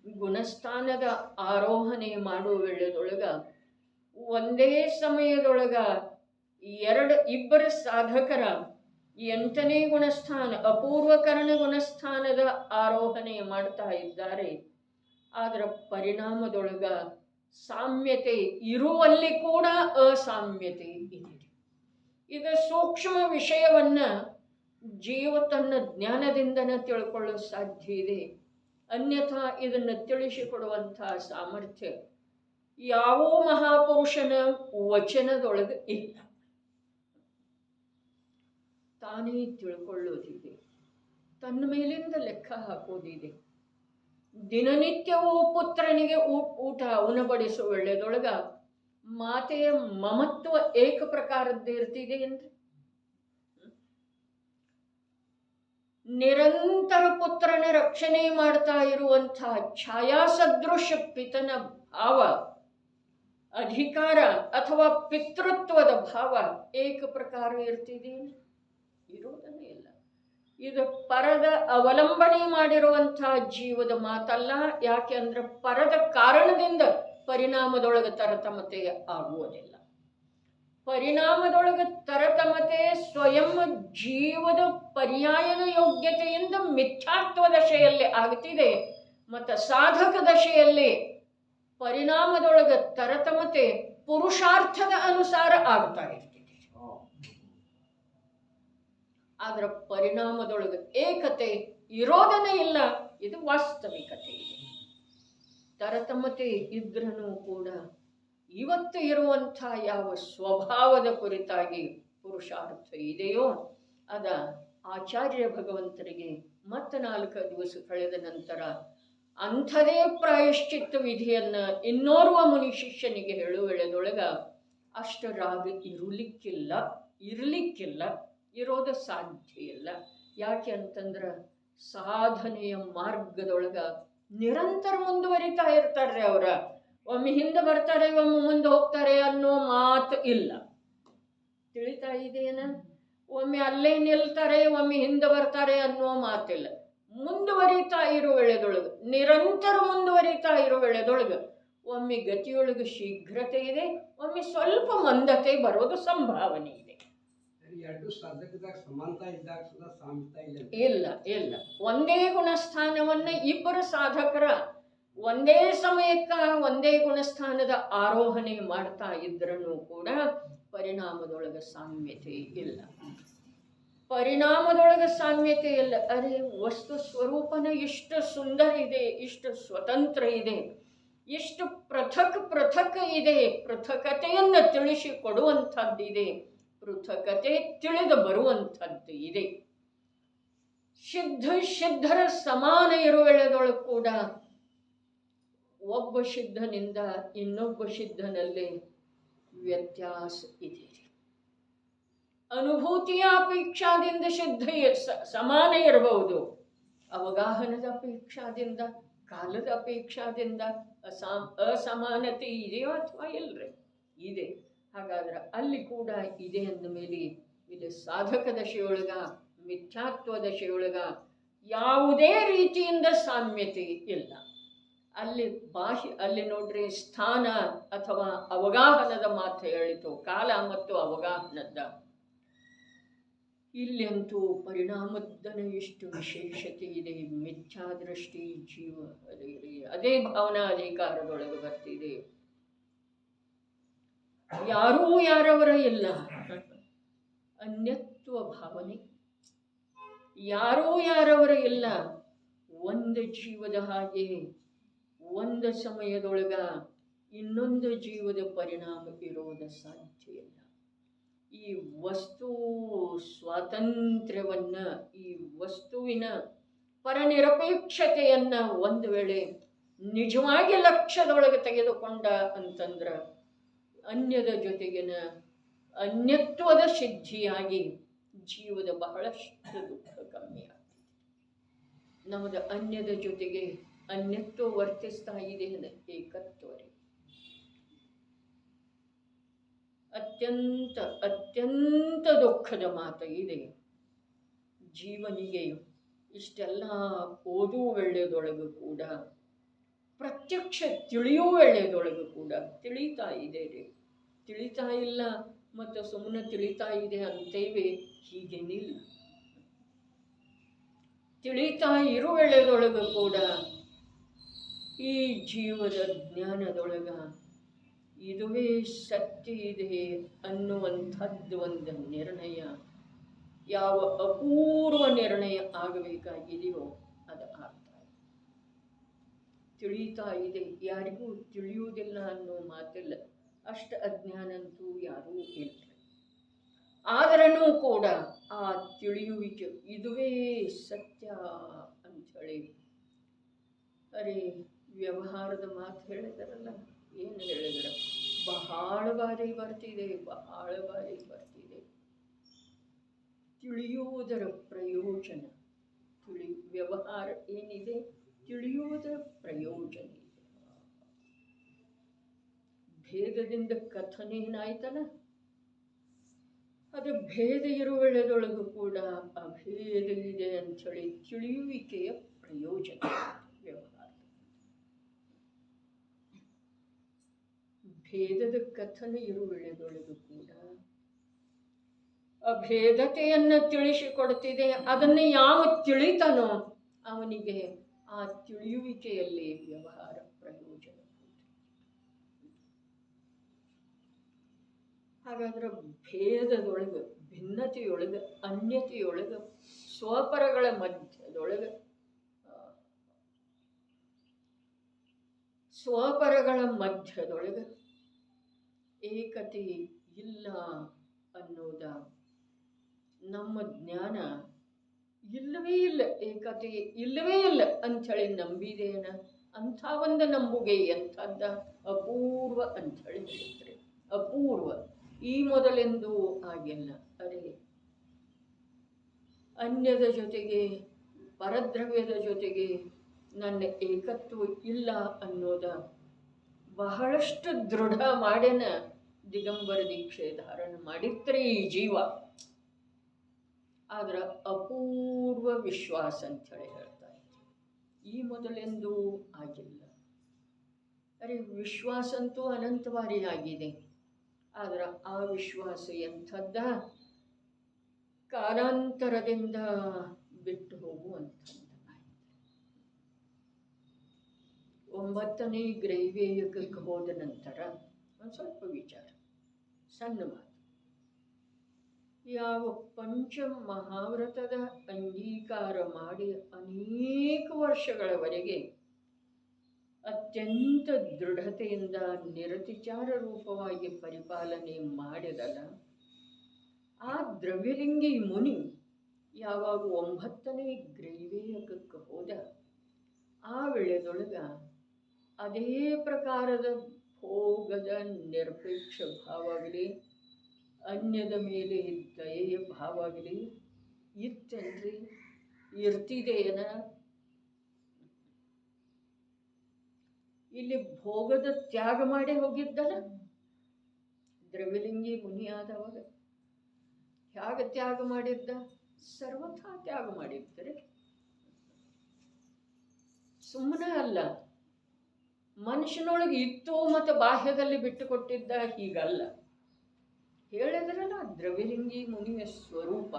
ಗುಣಸ್ಥಾನದ ಆರೋಹಣೆ ಮಾಡುವ ವೇಳೆದೊಳಗ ಒಂದೇ ಸಮಯದೊಳಗ ಇಬ್ಬರು ಸಾಧಕರ 8ನೇ ಗುಣಸ್ಥಾನ ಅಪೂರ್ವಕರಣ ಗುಣಸ್ಥಾನದ ಆರೋಹಣೆ ಮಾಡ್ತಾ ಇದ್ದಾರೆ. ಆದ್ರ ಪರಿಣಾಮದೊಳಗ ಸಾಮ್ಯತೆ ಇರುವಲ್ಲಿ ಕೂಡ ಅಸಾಮ್ಯತೆ ಇದೆ. ಇದು ಸೂಕ್ಷ್ಮ ವಿಷಯವನ್ನ ಜೀವ ತನ್ನ ಜ್ಞಾನದಿಂದನೇ ತಿಳ್ಕೊಳ್ಳೋ ಸಾಧ್ಯ ಇದೆ. ಅನ್ಯಥಾ ಇದನ್ನು ತಿಳಿಸಿಕೊಡುವಂತಹ ಸಾಮರ್ಥ್ಯ ಯಾವ ಮಹಾಪುರುಷನ ವಚನದೊಳಗೆ ಇಲ್ಲ. ತಾನೇ ತಿಳ್ಕೊಳ್ಳೋದಿದೆ, ತನ್ನ ಮೇಲಿಂದ ಲೆಕ್ಕ ಹಾಕೋದಿದೆ. ದಿನನಿತ್ಯವೂ ಪುತ್ರನಿಗೆ ಊಟ ಉಣಬಡಿಸುವ ವೇಳೆದೊಳಗ ಮಾತೆಯ ಮಮತ್ವ ಏಕ ಪ್ರಕಾರದ್ದೇ ಇರ್ತಿದೆ ಏನ್ರಿ? ನಿರಂತರ ಪುತ್ರನ ರಕ್ಷಣೆ ಮಾಡ್ತಾ ಇರುವಂತಹ ಛಾಯಾಸದೃಶ ಪಿತನ ಭಾವ, ಅಧಿಕಾರ ಅಥವಾ ಪಿತೃತ್ವದ ಭಾವ ಏಕ ಪ್ರಕಾರ ಇರ್ತಿದೆ? ಇರೋದನ್ನೇ ಇಲ್ಲ. ಇದು ಪರದ ಅವಲಂಬನೆ ಮಾಡಿರುವಂತಹ ಜೀವದ ಮಾತಲ್ಲ. ಯಾಕೆ ಅಂದ್ರೆ ಪರದ ಕಾರಣದಿಂದ ಪರಿಣಾಮದೊಳಗೆ ತರತಮತೆ ಆಗುವುದಿಲ್ಲ. ಪರಿಣಾಮದೊಳಗೆ ತರತಮತೆ ಸ್ವಯಂ ಜೀವದ ಪರ್ಯಾಯದ ಯೋಗ್ಯತೆಯಿಂದ ಮಿಥ್ಯಾತ್ವ ದಶೆಯಲ್ಲಿ ಆಗುತ್ತಿದೆ. ಮತ್ತು ಸಾಧಕ ದಶೆಯಲ್ಲಿ ಪರಿಣಾಮದೊಳಗೆ ತರತಮತೆ ಪುರುಷಾರ್ಥದ ಅನುಸಾರ ಆಗ್ತಾ ಇರ್ತಿದೆ. ಆದ್ರ ಪರಿಣಾಮದೊಳಗೆ ಏಕತೆ ಇರೋದನೇ ಇಲ್ಲ. ಇದು ವಾಸ್ತವಿಕತೆ ಇದೆ. ತರತಮತೆ ಇದ್ರೂ ಕೂಡ ಇವತ್ತು ಇರುವಂಥ ಯಾವ ಸ್ವಭಾವದ ಕುರಿತಾಗಿ ಪುರುಷಾರ್ಥ ಇದೆಯೋ ಅದ ಆಚಾರ್ಯ ಭಗವಂತರಿಗೆ ಮತ್ತೆ 4 ದಿವಸ ಕಳೆದ ನಂತರ ಅಂಥದೇ ಪ್ರಾಯಶ್ಚಿತ್ತ ವಿಧಿಯನ್ನ ಇನ್ನೋರ್ವ ಮುನಿ ಶಿಷ್ಯನಿಗೆ ಹೇಳುವೆಳೆದೊಳಗ ಅಷ್ಟ ರಾಗ ಇರಲಿಕ್ಕಿಲ್ಲ, ಇರೋದು ಸಾಧ್ಯ ಇಲ್ಲ. ಯಾಕೆ ಅಂತಂದ್ರೆ ಸಾಧನೆಯ ಮಾರ್ಗದೊಳಗ ನಿರಂತರ ಮುಂದುವರಿತಾ ಇರ್ತಾರೆ. ಅವರ ಒಮ್ಮೆ ಹಿಂದೆ ಬರ್ತಾರೆ, ಒಮ್ಮೆ ಮುಂದೆ ಹೋಗ್ತಾರೆ ಅನ್ನೋ ಮಾತು ಇಲ್ಲ. ತಿಳಿತಾ ಇದೆಯೇನ? ಒಮ್ಮೆ ಅಲ್ಲೇ ನಿಲ್ತಾರೆ, ಒಮ್ಮೆ ಹಿಂದೆ ಬರ್ತಾರೆ ಅನ್ನೋ ಮಾತಿಲ್ಲ. ಮುಂದುವರಿತಾ ಇರೋ ವೇಳೆದೊಳಗೆ, ನಿರಂತರ ಮುಂದುವರಿತಾ ಇರೋ ವೇಳೆದೊಳಗೆ ಒಮ್ಮೆ ಗತಿಯೊಳಗೆ ಶೀಘ್ರತೆ ಇದೆ, ಒಮ್ಮೆ ಸ್ವಲ್ಪ ಮಂದತೆ ಬರೋದು ಸಂಭಾವನೆ ಇದೆ. ಇಲ್ಲ. ಒಂದೇ ಗುಣಸ್ಥಾನವನ್ನ ಇಬ್ಬರು ಸಾಧಕರ ಒಂದೇ ಸಮಯಕ್ಕ ಒಂದೇ ಗುಣಸ್ಥಾನದ ಆರೋಹಣೆ ಮಾಡ್ತಾ ಇದ್ರೂ ಕೂಡ ಪರಿಣಾಮದೊಳಗೆ ಸಾಮ್ಯತೆ ಇಲ್ಲ. ಅರೆ, ವಸ್ತು ಸ್ವರೂಪನ ಇಷ್ಟು ಸುಂದರ ಇದೆ, ಇಷ್ಟು ಸ್ವತಂತ್ರ ಇದೆ, ಇಷ್ಟು ಪೃಥಕ್ ಇದೆ, ಪೃಥಕತೆಯನ್ನು ತಿಳಿಸಿಕೊಡುವಂಥದ್ದಿದೆ, ಪೃಥಕತೆ ತಿಳಿದು ಬರುವಂಥದ್ದು ಇದೆ. ಸಿದ್ಧರ ಸಮಾನ ಇರುವೆಳೆದೊಳಗೆ ಕೂಡ ಒಬ್ಬ ಸಿದ್ಧನಿಂದ ಇನ್ನೊಬ್ಬ ಸಿದ್ಧನಲ್ಲಿ ವ್ಯತ್ಯಾಸ ಇದೆ. ಅನುಭೂತಿಯ ಅಪೇಕ್ಷಾದಿಂದ ಸಿದ್ಧ ಸಮಾನ ಇರಬಹುದು, ಅವಗಾಹನದ ಅಪೇಕ್ಷಾದಿಂದ, ಕಾಲದ ಅಪೇಕ್ಷಾದಿಂದ ಅಸಮಾನತೆ ಇದೆಯೋ ಅಥವಾ ಇಲ್ಲರಿ? ಇದೆ. ಹಾಗಾದ್ರೆ ಅಲ್ಲಿ ಕೂಡ ಇದೆ ಅಂದ ಮೇಲೆ ಇಲ್ಲಿ ಸಾಧಕ ದಶೆಯೊಳಗ, ಮಿಥ್ಯಾತ್ವ ದಶೆಯೊಳಗ ಯಾವುದೇ ರೀತಿಯಿಂದ ಸಾಮ್ಯತೆ ಇಲ್ಲ. ಅಲ್ಲಿ ನೋಡ್ರಿ, ಸ್ಥಾನ ಅಥವಾ ಅವಗಾಹನದ ಮಾತು ಹೇಳಿತು, ಕಾಲ ಮತ್ತು ಅವಗಾಹನದ. ಇಲ್ಲಂತೂ ಪರಿಣಾಮದನ ಎಷ್ಟು ವಿಶೇಷತೆ ಇದೆ. ಮಿಥ್ಯಾದೃಷ್ಟಿ ಜೀವ ಅದೇ ಭಾವನಾ ಅಧಿಕಾರದೊಳಗೆ ಬರ್ತಿದೆ. ಯಾರೂ ಯಾರವರ ಇಲ್ಲ, ಅನ್ಯತ್ವ ಭಾವನೆ. ಯಾರೂ ಯಾರವರ ಇಲ್ಲ, ಒಂದು ಜೀವದ ಹಾಗೆ ಒಂದು ಸಮಯದೊಳಗ ಇನ್ನೊಂದು ಜೀವದ ಪರಿಣಾಮ ಇರುವುದು ಸಾಧ್ಯ ಇಲ್ಲ. ಈ ವಸ್ತು ಸ್ವಾತಂತ್ರ್ಯವನ್ನ, ಈ ವಸ್ತುವಿನ ಪರನಿರಪೇಕ್ಷತೆಯನ್ನ ಒಂದು ವೇಳೆ ನಿಜವಾಗಿ ಲಕ್ಷ್ಯದೊಳಗೆ ತೆಗೆದುಕೊಂಡ ಅಂತಂದ್ರ ಅನ್ಯದ ಜೊತೆಗಿನ ಅನ್ಯತ್ವದ ಸಿದ್ಧಿಯಾಗಿ ಜೀವದ ಬಹಳಷ್ಟು ದುಃಖ ಕಮ್ಮಿ ಆಗ್ತದೆ. ನಮ್ಮದು ಅನ್ಯದ ಜೊತೆಗೆ ಅನ್ಯತ್ವ ವರ್ತಿಸ್ತಾ ಇದೆ, ಏಕತ್ವರಿ ಅತ್ಯಂತ ದುಃಖದ ಮಾತು ಇದೆ. ಜೀವನಿಗೆ ಇಷ್ಟೆಲ್ಲ ಓದುವ ವೇಳೆದೊಳಗೂ ಕೂಡ, ಪ್ರತ್ಯಕ್ಷ ತಿಳಿಯುವ ವೇಳೆದೊಳಗೂ ಕೂಡ ತಿಳಿತಾ ಇದೆ ರೀ. ತಿಳಿತಾ ಇಲ್ಲ ಮತ್ತು ಸುಮ್ಮನೆ ತಿಳಿತಾ ಇದೆ ಅಂತೇವೆ, ಹೀಗೇನಿಲ್ಲ. ತಿಳಿತಾ ಇರೋ ವೇಳೆದೊಳಗೂ ಕೂಡ ಈ ಜೀವದ ಜ್ಞಾನದೊಳಗ ಇದುವೇ ಸತ್ಯ ಇದೆ ಅನ್ನುವಂಥದ್ದು ಒಂದು ನಿರ್ಣಯ, ಯಾವ ಅಪೂರ್ವ ನಿರ್ಣಯ ಆಗಬೇಕಾಗಿದೆಯೋ ಅದು ಆಗ್ತಾ ಇದೆ. ತಿಳಿತಾ ಇದೆ, ಯಾರಿಗೂ ತಿಳಿಯುವುದಿಲ್ಲ ಅನ್ನೋ ಮಾತಿಲ್ಲ. ಅಷ್ಟ ಅಜ್ಞಾನಂತೂ ಯಾರೂ ಇಲ್ಲ. ಆದ್ರೂ ಕೂಡ ಆ ತಿಳಿಯುವಿಕೆ ಇದುವೇ ಸತ್ಯ ಅಂಥೇಳಿ, ಅರೆ ವ್ಯವಹಾರದ ಮಾತು ಹೇಳಿದಾರಲ್ಲ, ಏನು ಹೇಳಿದ್ರ, ಬಹಳ ಬಾರಿ ಬರ್ತಿದೆ. ತಿಳಿಯುವುದರ ಪ್ರಯೋಜನ, ವ್ಯವಹಾರ ಏನಿದೆ, ತಿಳಿಯುವುದರ ಪ್ರಯೋಜನ ಇದೆ. ಭೇದದಿಂದ ಕಥನೆ ಏನಾಯ್ತಲ್ಲ, ಅದು ಭೇದ ಇರುವೆಳೆದೊಳಗೂ ಕೂಡ ಅಭೇದ ಇದೆ ಅಂಥೇಳಿ ತಿಳಿಯುವಿಕೆಯ ಪ್ರಯೋಜನ ವ್ಯವಹಾರ. ಭೇದದ ಕಥನ ಇರುವೆಳೆದೊಳಗೂ ಕೂಡ ಅಭೇದತೆಯನ್ನು ತಿಳಿಸಿಕೊಡ್ತಿದೆ. ಅದನ್ನು ಯಾವ ತಿಳಿತಾನೋ ಅವನಿಗೆ ಆ ತಿಳಿಯುವಿಕೆಯಲ್ಲಿ ವ್ಯವಹಾರ ಪ್ರಯೋಜನ. ಹಾಗಾದ್ರೆ ಭೇದದೊಳಗೆ, ಭಿನ್ನತೆಯೊಳಗೆ, ಅನ್ಯತೆಯೊಳಗೆ, ಸ್ವಪರಗಳ ಮಧ್ಯದೊಳಗೆ, ಏಕತೆ ಇಲ್ಲ ಅನ್ನೋದ ನಮ್ಮ ಜ್ಞಾನ ಇಲ್ಲವೇ ಇಲ್ಲ, ಏಕತೆ ಇಲ್ಲವೇ ಇಲ್ಲ ಅಂಥೇಳಿ ನಂಬಿದೇನ. ಅಂಥ ಒಂದು ನಂಬುಗೆ ಎಂಥದ್ದ ಅಪೂರ್ವ ಅಂಥೇಳಿ ಹೇಳ್ತಾರೆ. ಅಪೂರ್ವ, ಈ ಮೊದಲೆಂದೂ ಆಗಿಲ್ಲ. ಅರೆ ಅನ್ಯದ ಜೊತೆಗೆ, ಪರದ್ರವ್ಯದ ಜೊತೆಗೆ ನನ್ನ ಏಕತ್ವ ಇಲ್ಲ ಅನ್ನೋದ ಬಹಳಷ್ಟು ದೃಢ ಮಾಡೇನ ದಿಗಂಬರ ದೀಕ್ಷೆ ಧಾರಣ ಮಾಡಿರ್ತಾರೆ ಈ ಜೀವ. ಆದ್ರೆ ಅಪೂರ್ವ ವಿಶ್ವಾಸ ಅಂಥೇಳಿ ಹೇಳ್ತಾ ಇದ್ದೆ. ಈ ಮೊದಲೆಂದೂ ಆಗಿಲ್ಲ. ಅರೆ ವಿಶ್ವಾಸ ಅಂತೂ ಅನಂತವಾರಿ ಆಗಿದೆ. ಆದ್ರೆ ಆ ವಿಶ್ವಾಸ ಎಂಥದ್ದ ಕಾಲಾಂತರದಿಂದ ಬಿಟ್ಟು ಹೋಗುವಂಥದ್ದು. 9ನೇ ಗ್ರೈವೇಯಕಕ್ಕೆ ಹೋದ ನಂತರ ಒಂದು ಸ್ವಲ್ಪ ವಿಚಾರ, ಸಣ್ಣ ಮಾತು. ಯಾವ ಪಂಚ ಮಹಾವ್ರತದ ಅಂಗೀಕಾರ ಮಾಡಿ ಅನೇಕ ವರ್ಷಗಳವರೆಗೆ ಅತ್ಯಂತ ದೃಢತೆಯಿಂದ ನಿರತಿಚಾರ ರೂಪವಾಗಿ ಪರಿಪಾಲನೆ ಮಾಡಿದಲ್ಲ, ಆ ದ್ರವ್ಯಲಿಂಗಿ ಮುನಿ ಯಾವಾಗ 9ನೇ ಗ್ರೈವೇಯಕಕ್ಕೆ ಹೋದ, ಆ ವೇಳೆದೊಳಗ ಅದೇ ಪ್ರಕಾರದ ಭೋಗದ ನಿರಪೇಕ್ಷ ಭಾವಾಗಲಿ, ಅನ್ಯದ ಮೇಲೆ ದಯೆಯ ಭಾವಾಗಲಿ ಇತ್ತೇನ್ರಿ? ಇರ್ತಿದೆಯೇನ? ಇಲ್ಲಿ ಭೋಗದ ತ್ಯಾಗ ಮಾಡಿ ಹೋಗಿದ್ದಲ್ಲ ದ್ರವ್ಯಲಿಂಗಿ ಮುನಿ ಆದವಾಗ. ಹೇಗೆ ತ್ಯಾಗ ಮಾಡಿದ್ದ? ಸರ್ವಥಾ ತ್ಯಾಗ ಮಾಡಿರ್ತಾರೆ. ಸುಮ್ಮನೆ ಅಲ್ಲ, ಮನುಷ್ಯನೊಳಗೆ ಇತ್ತು ಮತ್ತು ಬಾಹ್ಯದಲ್ಲಿ ಬಿಟ್ಟು ಕೊಟ್ಟಿದ್ದ, ಹೀಗಲ್ಲ. ಹೇಳಿದ್ರಲ್ಲ ದ್ರವ್ಯಲಿಂಗಿ ಮುನಿಯ ಸ್ವರೂಪ.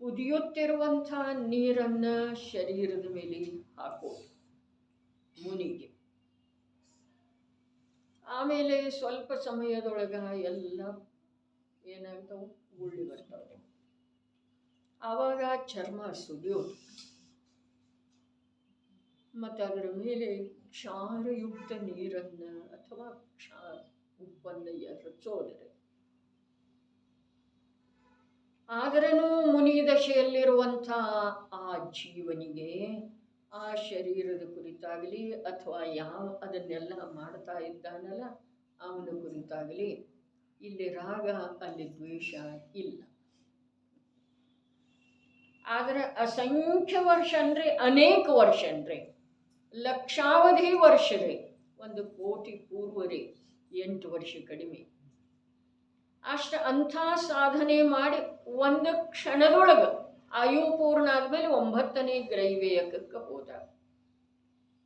ಕುದಿಯುತ್ತಿರುವಂಥ ನೀರನ್ನ ಶರೀರದ ಮೇಲೆ ಹಾಕೋದು ಮುನಿಗೆ. ಆಮೇಲೆ ಸ್ವಲ್ಪ ಸಮಯದೊಳಗ ಎಲ್ಲ ಏನಾಗ್ತಾವೆ, ಗುಳ್ಳಿ ಬರ್ತಾವೆ. ಆವಾಗ ಚರ್ಮ ಸುಲಿಯೋದು ಮತ್ತು ಅದರ ಮೇಲೆ ಕ್ಷಾರಯುಕ್ತ ನೀರನ್ನು ಅಥವಾ ಉಪ್ಪನ್ನು ಎರಚೋದರೆ. ಆದರನೂ ಮುನಿ ದಶೆಯಲ್ಲಿರುವಂಥ ಆ ಜೀವನಿಗೆ ಆ ಶರೀರದ ಕುರಿತಾಗಲಿ ಅಥವಾ ಅದನ್ನೆಲ್ಲ ಮಾಡ್ತಾ ಇದ್ದಾನಲ್ಲ ಅವನ ಕುರಿತಾಗಲಿ ಇಲ್ಲಿ ರಾಗ, ಅಲ್ಲಿ ದ್ವೇಷ ಇಲ್ಲ. ಆದರೆ ಅಸಂಖ್ಯ ವರ್ಷ ಅನ್ರಿ, ಅನೇಕ ವರ್ಷ ಅನ್ರಿ, ಲಕ್ಷಾವಧಿ ವರ್ಷ ರೀ, 1 ಕೋಟಿ ಪೂರ್ವ ರೀ, 8 ವರ್ಷ ಕಡಿಮೆ. ಅಷ್ಟು ಅಂಥ ಸಾಧನೆ ಮಾಡಿ ಒಂದು ಕ್ಷಣದೊಳಗೆ ಆಯು ಪೂರ್ಣ ಆದಮೇಲೆ 9ನೇ ಗ್ರೈವೇಯಕಕ್ಕೆ ಹೋದ.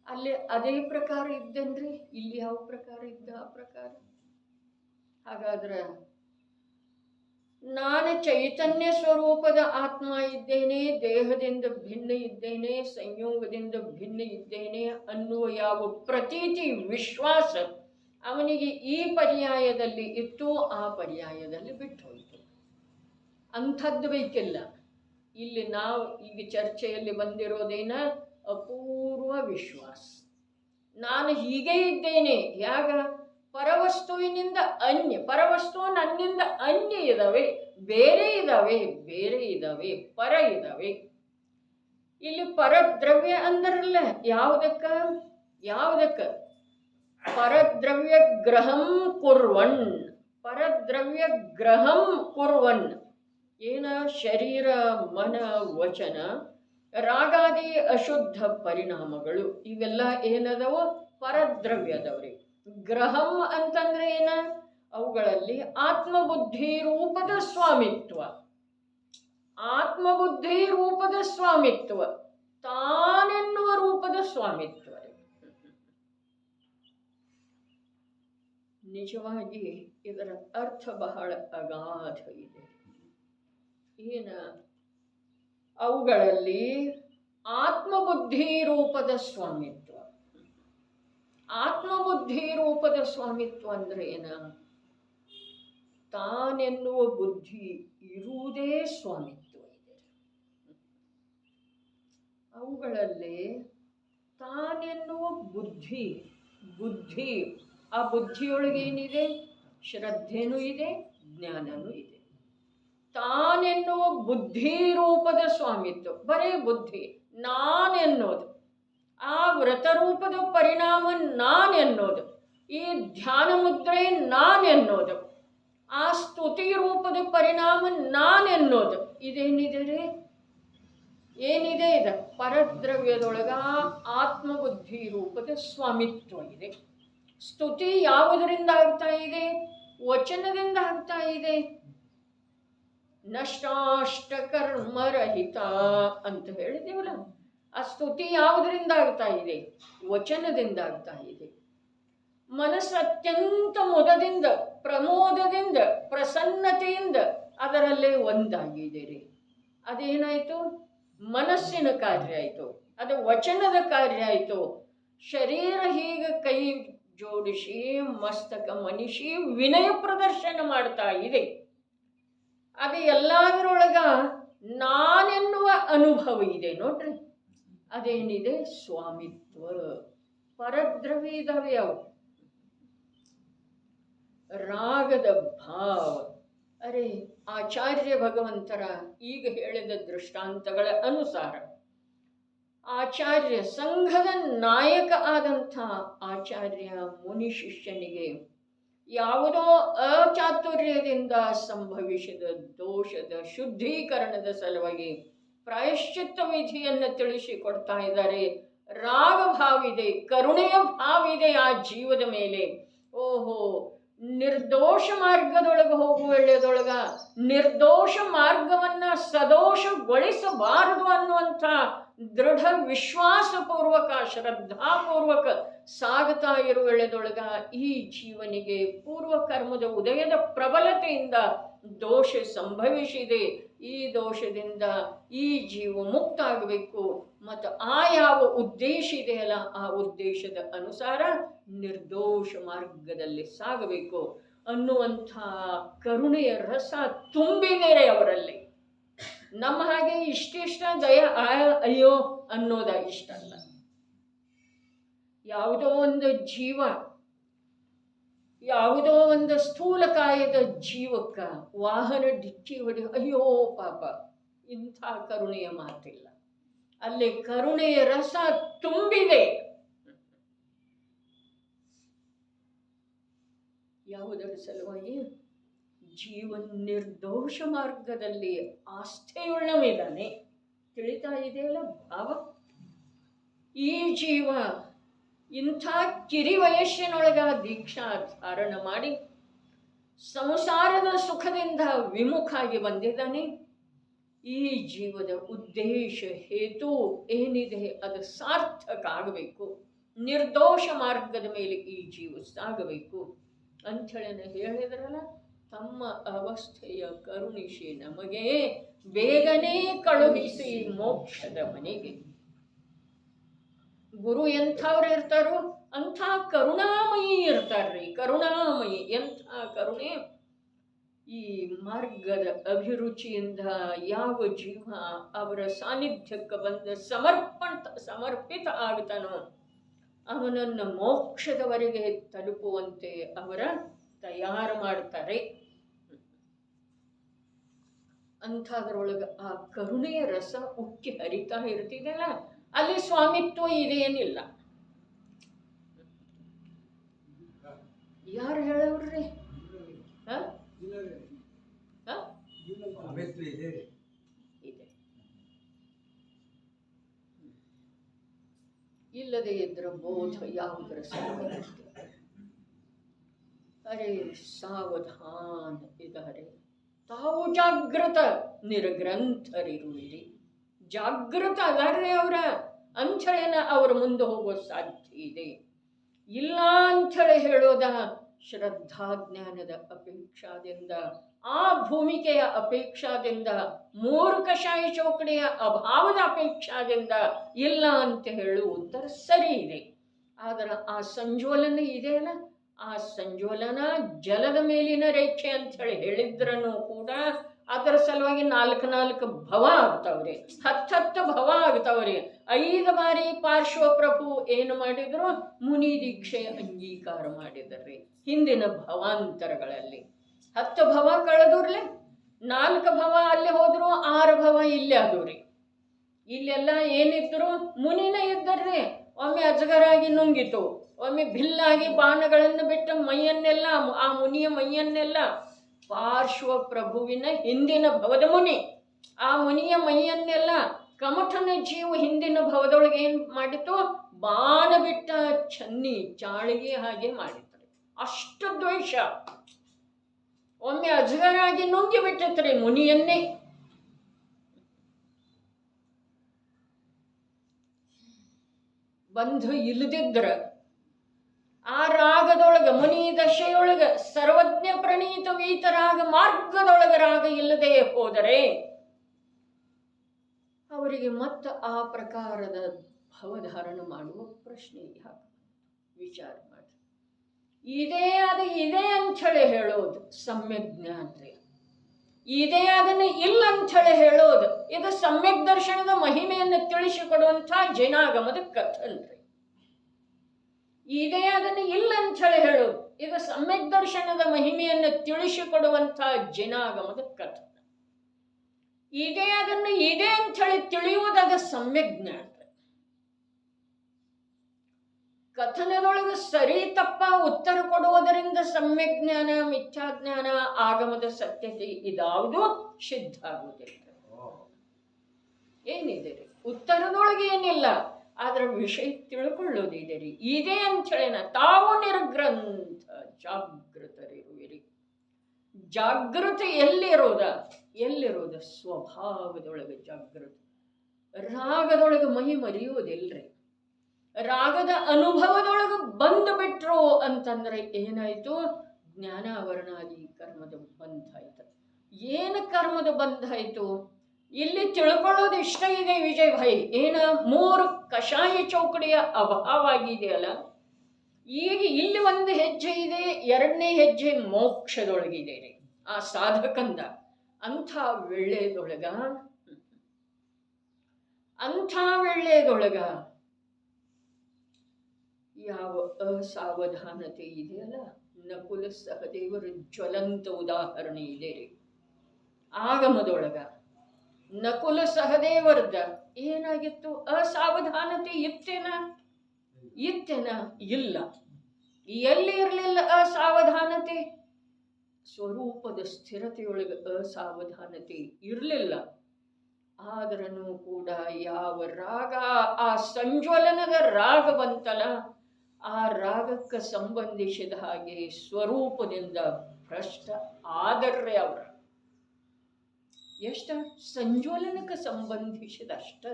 ಅಲ್ಲಿ ಅದೇ ಪ್ರಕಾರ ಇದ್ದೇನ್ರಿ, ಇಲ್ಲಿ ಯಾವ ಪ್ರಕಾರ ಇದ್ದ ಆ ಪ್ರಕಾರ. ಹಾಗಾದ್ರೆ ನಾನು ಚೈತನ್ಯ ಸ್ವರೂಪದ ಆತ್ಮ ಇದ್ದೇನೆ, ದೇಹದಿಂದ ಭಿನ್ನ ಇದ್ದೇನೆ, ಸಂಯೋಗದಿಂದ ಭಿನ್ನ ಇದ್ದೇನೆ ಅನ್ನುವ ಯಾವ ಪ್ರತೀತಿ, ವಿಶ್ವಾಸ ಅವನಿಗೆ ಈ ಪರ್ಯಾಯದಲ್ಲಿ ಇತ್ತು, ಆ ಪರ್ಯಾಯದಲ್ಲಿ ಬಿಟ್ಟು ಹೋಯಿತು. ಅಂಥದ್ದು ಬೇಕಿಲ್ಲ. ಇಲ್ಲಿ ನಾವು ಈಗ ಚರ್ಚೆಯಲ್ಲಿ ಬಂದಿರೋದೇನ ಅಪೂರ್ವ ವಿಶ್ವಾಸ. ನಾನು ಹೀಗೆ ಇದ್ದೇನೆ. ಯಾಗ ಪರವಸ್ತುವಿನಿಂದ ಅನ್ಯ, ಪರವಸ್ತು ನನ್ನಿಂದ ಅನ್ಯ ಇದ್ದಾವೆ, ಬೇರೆ ಇದ್ದಾವೆ, ಪರ ಇದ್ದಾವೆ. ಇಲ್ಲಿ ಪರದ್ರವ್ಯ ಅಂದ್ರಲ್ಲ, ಯಾವುದಕ್ಕ ಪರದ್ರವ್ಯ ಗ್ರಹಂ ಕುರ್ವನ್ ಏನ ಶರೀರ, ಮನ, ವಚನ, ರಾಗಾದಿ ಅಶುದ್ಧ ಪರಿಣಾಮಗಳು ಇವೆಲ್ಲ ಏನದವೋ ಪರದ್ರವ್ಯದವ್ರಿ. ಗ್ರಹಂ ಅಂತಂದ್ರೆ ಏನ? ಅವುಗಳಲ್ಲಿ ಆತ್ಮಬುದ್ಧಿ ರೂಪದ ಸ್ವಾಮಿತ್ವ, ಆತ್ಮಬುದ್ಧಿ ರೂಪದ ಸ್ವಾಮಿತ್ವ, ತಾನೆನ್ನುವ ರೂಪದ ಸ್ವಾಮಿತ್ವ. ನಿಜವಾಗಿ ಇದರ ಅರ್ಥ ಬಹಳ ಅಗಾಧ ಇದೆ. ಏನ ಅವುಗಳಲ್ಲಿ ಆತ್ಮಬುದ್ಧಿ ರೂಪದ ಸ್ವಾಮಿತ್ವ. ಆತ್ಮಬುದ್ಧಿ ರೂಪದ ಸ್ವಾಮಿತ್ವ ಅಂದ್ರೆ ಏನ? ತಾನೆನ್ನುವ ಬುದ್ಧಿ ಇರುವುದೇ ಸ್ವಾಮಿತ್ವ ಇದೆ. ಅವುಗಳಲ್ಲಿ ತಾನೆನ್ನುವ ಬುದ್ಧಿ, ಬುದ್ಧಿ ಆ ಬುದ್ಧಿಯೊಳಗೆ ಏನಿದೆ? ಶ್ರದ್ಧೆನೂ ಇದೆ, ಜ್ಞಾನನೂ ಇದೆ. ತಾನೆನ್ನುವ ಬುದ್ಧಿ ರೂಪದ ಸ್ವಾಮಿತ್ವ, ಬರೇ ಬುದ್ಧಿ, ನಾನೆನ್ನೋದು, ಆ ವ್ರತರೂಪದ ಪರಿಣಾಮ ನಾನೆನ್ನೋದು, ಈ ಧ್ಯಾನ ಮುದ್ರೆ ನಾನೆನ್ನೋದು, ಆ ಸ್ತುತಿ ರೂಪದ ಪರಿಣಾಮ ನಾನೆನ್ನೋದು, ಇದೇನಿದೆ ರೀ? ಏನಿದೆ? ಇದೆ ಪರದ್ರವ್ಯದೊಳಗ ಆತ್ಮಬುದ್ಧಿ ರೂಪದ ಸ್ವಾಮಿತ್ವ ಇದೆ. ಸ್ತುತಿ ಯಾವುದರಿಂದ ಆಗ್ತಾ ಇದೆ? ವಚನದಿಂದ ಆಗ್ತಾ ಇದೆ. ನಷ್ಟಾಷ್ಟ ಕರ್ಮರಹಿತ ಅಂತ ಹೇಳಿದೇವಲ್ಲ, ಆ ಸ್ತುತಿ ಯಾವುದರಿಂದ ಆಗ್ತಾ ಇದೆ? ವಚನದಿಂದ ಆಗ್ತಾ ಇದೆ. ಮನಸ್ಸು ಅತ್ಯಂತ ಮುದದಿಂದ, ಪ್ರಮೋದದಿಂದ, ಪ್ರಸನ್ನತೆಯಿಂದ ಅದರಲ್ಲೇ ಒಂದಾಗಿದೆ ರೀ. ಅದೇನಾಯ್ತು? ಮನಸ್ಸಿನ ಕಾರ್ಯ ಆಯಿತು, ಅದು ವಚನದ ಕಾರ್ಯ ಆಯಿತು. ಶರೀರ ಹೀಗೆ ಕೈ ಜೋಡಿಸಿ ಮಸ್ತಕ ಮನಿಷಿ ವಿನಯ ಪ್ರದರ್ಶನ ಮಾಡ್ತಾ ಇದೆ. ಅದು ಎಲ್ಲದರೊಳಗ ನಾನೆನ್ನುವ ಅನುಭವ ಇದೆ ನೋಡ್ರಿ. ಅದೇನಿದೆ? ಸ್ವಾಮಿತ್ವ. ಪರದ್ರವ್ಯ ಇದಾವೆ ಅವು. ರಾಗದ ಭಾವ. ಅರೆ ಆಚಾರ್ಯ ಭಗವಂತರ ಈಗ ಹೇಳಿದ ದೃಷ್ಟಾಂತಗಳ ಅನುಸಾರ ಆಚಾರ್ಯ, ಸಂಘದ ನಾಯಕ ಆದಂಥ ಆಚಾರ್ಯ ಮುನಿ ಶಿಷ್ಯನಿಗೆ ಯಾವುದೋ ಅಚಾತುರ್ಯದಿಂದ ಸಂಭವಿಸಿದ ದೋಷದ ಶುದ್ಧೀಕರಣದ ಸಲುವಾಗಿ ಪ್ರಾಯಶ್ಚಿತ್ತ ವಿಧಿಯನ್ನು ತಿಳಿಸಿಕೊಡ್ತಾ ಇದ್ದಾರೆ. ರಾಗ ಭಾವಿದೆ, ಕರುಣೆಯ ಭಾವಿದೆ ಆ ಜೀವದ ಮೇಲೆ. ಓಹೋ, ನಿರ್ದೋಷ ಮಾರ್ಗದೊಳಗೆ ಹೋಗುವಳ್ಳೆದೊಳಗ ನಿರ್ದೋಷ ಮಾರ್ಗವನ್ನ ಸದೋಷಗೊಳಿಸಬಾರದು ಅನ್ನುವಂಥ ದೃಢ ವಿಶ್ವಾಸಪೂರ್ವಕ, ಶ್ರದ್ಧಾಪೂರ್ವಕ ಸಾಗುತ್ತಾ ಇರುವಳ್ಳೆದೊಳಗ ಈ ಜೀವನಿಗೆ ಪೂರ್ವಕರ್ಮದ ಉದಯದ ಪ್ರಬಲತೆಯಿಂದ ದೋಷ ಸಂಭವಿಸಿದೆ. ಈ ದೋಷದಿಂದ ಈ ಜೀವ ಮುಕ್ತ ಆಗಬೇಕು ಮತ್ತು ಆ ಯಾವ ಉದ್ದೇಶ ಇದೆಯಲ್ಲ ಆ ಉದ್ದೇಶದ ಅನುಸಾರ ನಿರ್ದೋಷ ಮಾರ್ಗದಲ್ಲಿ ಸಾಗಬೇಕು ಅನ್ನುವಂಥ ಕರುಣೆಯ ರಸ ತುಂಬಿದೆ ಅವರಲ್ಲಿ. ನಮ್ಮ ಹಾಗೆ ಇಷ್ಟಿಷ್ಟ ದಯ ಅಯ್ಯೋ ಅನ್ನೋದ ಇಷ್ಟಲ್ಲ. ಯಾವುದೋ ಒಂದು ಜೀವ, ಯಾವುದೋ ಒಂದು ಸ್ಥೂಲಕಾಯದ ಜೀವಕ್ಕ ವಾಹನ ಡಿಕ್ಕಿ ಹೊಡಿ ಅಯ್ಯೋ ಪಾಪ, ಇಂಥ ಕರುಣೆಯ ಮಾತಿಲ್ಲ. ಅಲ್ಲಿ ಕರುಣೆಯ ರಸ ತುಂಬಿದೆ. ಯಾವುದರ ಸಲುವಾಗಿ? ಜೀವನ್ ನಿರ್ದೋಷ ಮಾರ್ಗದಲ್ಲಿ ಆಸ್ಥೆಯುಳ್ಳವಿದ್ದಾನೆ. ತಿಳಿತಾ ಇದೆಯಲ್ಲ ಭಾವ? ಈ ಜೀವ ಇಂಥ ಕಿರಿ ವಯಸ್ಸಿನೊಳಗ ದೀಕ್ಷಾ ಧಾರಣ ಮಾಡಿ ಸಂಸಾರದ ಸುಖದಿಂದ ವಿಮುಖಾಗಿ ಬಂದಿದ್ದಾನೆ. ಈ ಜೀವದ ಉದ್ದೇಶ ಹೇತು ಏನಿದೆ ಅದು ಸಾರ್ಥಕ ಆಗಬೇಕು. ನಿರ್ದೋಷ ಮಾರ್ಗದ ಮೇಲೆ ಈ ಜೀವ ಸಾಗಬೇಕು ಅಂಥೇಳಿ ಹೇಳಿದ್ರಲ್ಲ. ತಮ್ಮ ಅವಸ್ಥೆಯ ಕರುಣಿಸಿ ನಮಗೆ ಬೇಗನೆ ಕಳುಹಿಸಿ ಮೋಕ್ಷದ ಮನೆಗೆ. ಗುರು ಎಂಥವ್ರು ಇರ್ತಾರೋ ಅಂಥ ಕರುಣಾಮಯಿ ಇರ್ತಾರ್ರಿ. ಕರುಣಾಮಯಿ ಎಂಥ ಕರುಣೆ! ಈ ಮಾರ್ಗದ ಅಭಿರುಚಿಯಿಂದ ಯಾವ ಜೀವ ಅವರ ಸಾನ್ನಿಧ್ಯಕ್ಕೆ ಬಂದ ಸಮರ್ಪಿತ ಆಗ್ತಾನೋ ಅವನನ್ನು ಮೋಕ್ಷದವರೆಗೆ ತಲುಪುವಂತೆ ಅವರ ತಯಾರು ಮಾಡ್ತಾರೆ. ಅಂಥದ್ರೊಳಗೆ ಆ ಕರುಣೆಯ ರಸ ಉಕ್ಕಿ ಹರಿತಾ ಇರ್ತಿದೆಯಲ್ಲ, ಅಲ್ಲಿ ಸ್ವಾಮಿತ್ವ ಇದೇನಿಲ್ಲ. ಯಾರು ಹೇಳವ್ರಿ? ಇದೆ. ಇಲ್ಲದೆ ಇದ್ರ ಬೋಧ ಯಾವುದರ ಸಲುವಾಗಿ? ಅರೆ ಸಾವಧಾನ ಇದ್ದಾರೆ, ತಾವು ಜಾಗೃತ ನಿರ್ಗ್ರಂಥರಿರುವಿರಿ. ಜಾಗೃತ ಅದಾರ್ರಿ ಅವರ ಅಂಥೇಳಿನ ಅವ್ರ ಮುಂದೆ ಹೋಗೋ ಸಾಧ್ಯ ಇದೆ. ಇಲ್ಲ ಅಂಥೇಳಿ ಹೇಳೋದ ಶ್ರದ್ಧಾಜ್ಞಾನದ ಅಪೇಕ್ಷಾದಿಂದ, ಆ ಭೂಮಿಕೆಯ ಅಪೇಕ್ಷಾದಿಂದ, ಮೂರ್ಖಶಾಹಿ ಚೌಕಡಿಯ ಅಭಾವದ ಅಪೇಕ್ಷಾದಿಂದ ಇಲ್ಲ ಅಂತ ಹೇಳು ಉತ್ತರ ಸರಿ ಇದೆ. ಆದರೆ ಆ ಸಂಜೋಲನ ಇದೆಯಲ್ಲ, ಆ ಸಂಜೋಲನ ಜಲದ ಮೇಲಿನ ರೇಖೆ ಅಂತ ಹೇಳಿ ಹೇಳಿದ್ರೂ ಕೂಡ ಅದರ ಸಲುವಾಗಿ 4 ಭವ ಆಗ್ತಾವ್ರಿ, 10 ಭವ ಆಗ್ತಾವ್ರಿ. 5 ಬಾರಿ ಪಾರ್ಶ್ವಪ್ರಭು ಏನು ಮಾಡಿದ್ರು? ಮುನಿ ದೀಕ್ಷೆ ಅಂಗೀಕಾರ ಮಾಡಿದ್ರಿ ಹಿಂದಿನ ಭವಾಂತರಗಳಲ್ಲಿ. 10 ಭವ ಕಳೆದುರ್ಲೆ, 4 ಭವ ಅಲ್ಲಿ ಹೋದ್ರು, 6 ಭವ ಇಲ್ಲೇ ಆದವ್ರಿ. ಇಲ್ಲೆಲ್ಲ ಏನಿದ್ರು? ಮುನಿನ ಇದ್ದರ್ರಿ. ಒಮ್ಮೆ ಅಜಗರಾಗಿ ನುಂಗಿತು, ಒಮ್ಮೆ ಭಿಲ್ಲಾಗಿ ಬಾಣಗಳನ್ನು ಬಿಟ್ಟ ಮೈಯನ್ನೆಲ್ಲ, ಆ ಮುನಿಯ ಮೈಯನ್ನೆಲ್ಲ ಪಾರ್ಶ್ವ ಪ್ರಭುವಿನ ಹಿಂದಿನ ಭವದ ಮುನಿ, ಆ ಮುನಿಯ ಮೈಯನ್ನೆಲ್ಲ ಕಮಠನ ಜೀವ ಹಿಂದಿನ ಭವದೊಳಗೆ ಏನ್ ಮಾಡಿತು? ಬಾಣ ಬಿಟ್ಟ ಚನ್ನಿ ಚಾಳಿಗೆ ಹಾಗೆ ಮಾಡಿತಾರೆ. ಅಷ್ಟು ದ್ವೇಷ. ಒಮ್ಮೆ ಅಜಗರಾಗಿ ನುಂಗಿ ಬಿಟ್ಟಿತ್ರಿ ಮುನಿಯನ್ನೇ. ಬಂಧು ಇಲ್ಲದಿದ್ರ ಆ ರಾಗದೊಳಗ, ಮುನಿ ದಶೆಯೊಳಗ ಸರ್ವಜ್ಞ ಪ್ರಣೀತ ವೀತರಾಗ ಮಾರ್ಗದೊಳಗ ರಾಗ ಇಲ್ಲದೆ ಹೋದರೆ ಅವರಿಗೆ ಮತ್ತೆ ಆ ಪ್ರಕಾರದ ಭವಧಾರಣ ಮಾಡುವ ಪ್ರಶ್ನೆ ಯಾಕೆ? ವಿಚಾರ ಮಾಡಿ. ಇದೇ ಅದು ಇದೆ ಅಂಥೇಳಿ ಹೇಳೋದು ಸಮ್ಯಕ್ ಜ್ಞಾನ ರೀ. ಇದೇ ಅದನ್ನು ಇಲ್ಲ ಅಂಥೇಳಿ ಹೇಳೋದು ಇದು ಸಮ್ಯಕ್ ದರ್ಶನದ ಮಹಿಮೆಯನ್ನು ತಿಳಿಸಿಕೊಡುವಂಥ ಜೈನಾಗಮದ ಕಥನ್ ರೀ. ಇದೇ ಅದನ್ನು ಇಲ್ಲ ಅಂಥೇಳಿ ಹೇಳೋದು ಇದು ಸಮ್ಯಕ್ ದರ್ಶನದ ಮಹಿಮೆಯನ್ನು ತಿಳಿಸಿಕೊಡುವಂಥ ಜೈನಾಗಮದ ಕಥನ. ಇದೇ ಅದನ್ನು ಇದೆ ಅಂಥೇಳಿ ತಿಳಿಯುವುದಾದ ಸಮ್ಯಕ್ ಜ್ಞಾನ. ಕಥನದೊಳಗೆ ಸರಿ ತಪ್ಪ ಉತ್ತರ ಕೊಡುವುದರಿಂದ ಸಮ್ಯಕ್ ಜ್ಞಾನ, ಮಿಥ್ಯಾಜ್ಞಾನ, ಆಗಮದ ಸತ್ಯತೆ ಇದಾವುದು ಸಿದ್ಧ ಆಗುವುದಿಲ್ಲ. ಏನಿದೆ ರೀ ಉತ್ತರದೊಳಗೆ ಏನಿಲ್ಲ, ಆದ್ರ ವಿಷಯ ತಿಳ್ಕೊಳ್ಳೋದಿದೆ ರೀ. ಇದೇ ಅಂಥೇಳಿನ ತಾವು ನಿರ್ಗ್ರಂಥ ಜಾಗೃತರಿರುವಿರಿ. ಜಾಗೃತ ಎಲ್ಲಿರೋದ ಸ್ವಭಾವದೊಳಗೆ ಜಾಗೃತ. ರಾಗದೊಳಗೆ ಮೈ ಮರೆಯೋದಿಲ್ರಿ. ರಾಗದ ಅನುಭವದೊಳಗೆ ಬಂದು ಬಿಟ್ರು ಅಂತಂದ್ರೆ ಏನಾಯ್ತು? ಜ್ಞಾನಾವರಣಾದಿ ಕರ್ಮದ ಬಂಧ ಆಯ್ತು. ಏನು ಕರ್ಮದ ಬಂಧ ಆಯ್ತು? ಇಲ್ಲಿ ತಿಳ್ಕೊಳ್ಳೋದು ಇಷ್ಟ ಇದೆ ವಿಜಯ್ ಭಾಯಿ. ಏನ 3 ಕಷಾಯ ಚೌಕಡಿಯ ಅಭಾವ ಆಗಿದೆಯಲ್ಲ, ಈಗ ಇಲ್ಲಿ 1 ಹೆಜ್ಜೆ ಇದೆ, 2ನೇ ಹೆಜ್ಜೆ ಮೋಕ್ಷದೊಳಗಿದೆ ರೀ ಆ ಸಾಧಕಂದ. ಅಂಥ ವೇಳೆದೊಳಗ ಯಾವ ಅಸಾವಧಾನತೆ ಇದೆಯಲ್ಲ, ನಕುಲ ಸಹದೇವರ ಜ್ವಲಂತ ಉದಾಹರಣೆ ಇದೆ ರೀ ಆಗಮದೊಳಗ. ನಕುಲ ಸಹದೇವರ್ದ ಏನಾಗಿತ್ತು? ಅಸಾವಧಾನತೆ ಇತ್ತೇನ? ಇಲ್ಲ. ಎಲ್ಲಿ ಇರಲಿಲ್ಲ ಅಸಾವಧಾನತೆ? ಸ್ವರೂಪದ ಸ್ಥಿರತೆಯೊಳಗೆ ಅಸಾವಧಾನತೆ ಇರಲಿಲ್ಲ. ಆದ್ರೂ ಕೂಡ ಯಾವ ರಾಗ, ಆ ಸಂಜ್ವಲನದ ರಾಗ ಬಂತಲ್ಲ, ಆ ರಾಗಕ್ಕೆ ಸಂಬಂಧಿಸಿದ ಹಾಗೆ ಸ್ವರೂಪದಿಂದ ಭ್ರಷ್ಟ ಆದರ್ರೆ ಅವರ ಎಷ್ಟ ಸಂಜ್ವಲನಕ್ಕೆ ಸಂಬಂಧಿಸಿದಷ್ಟೇ.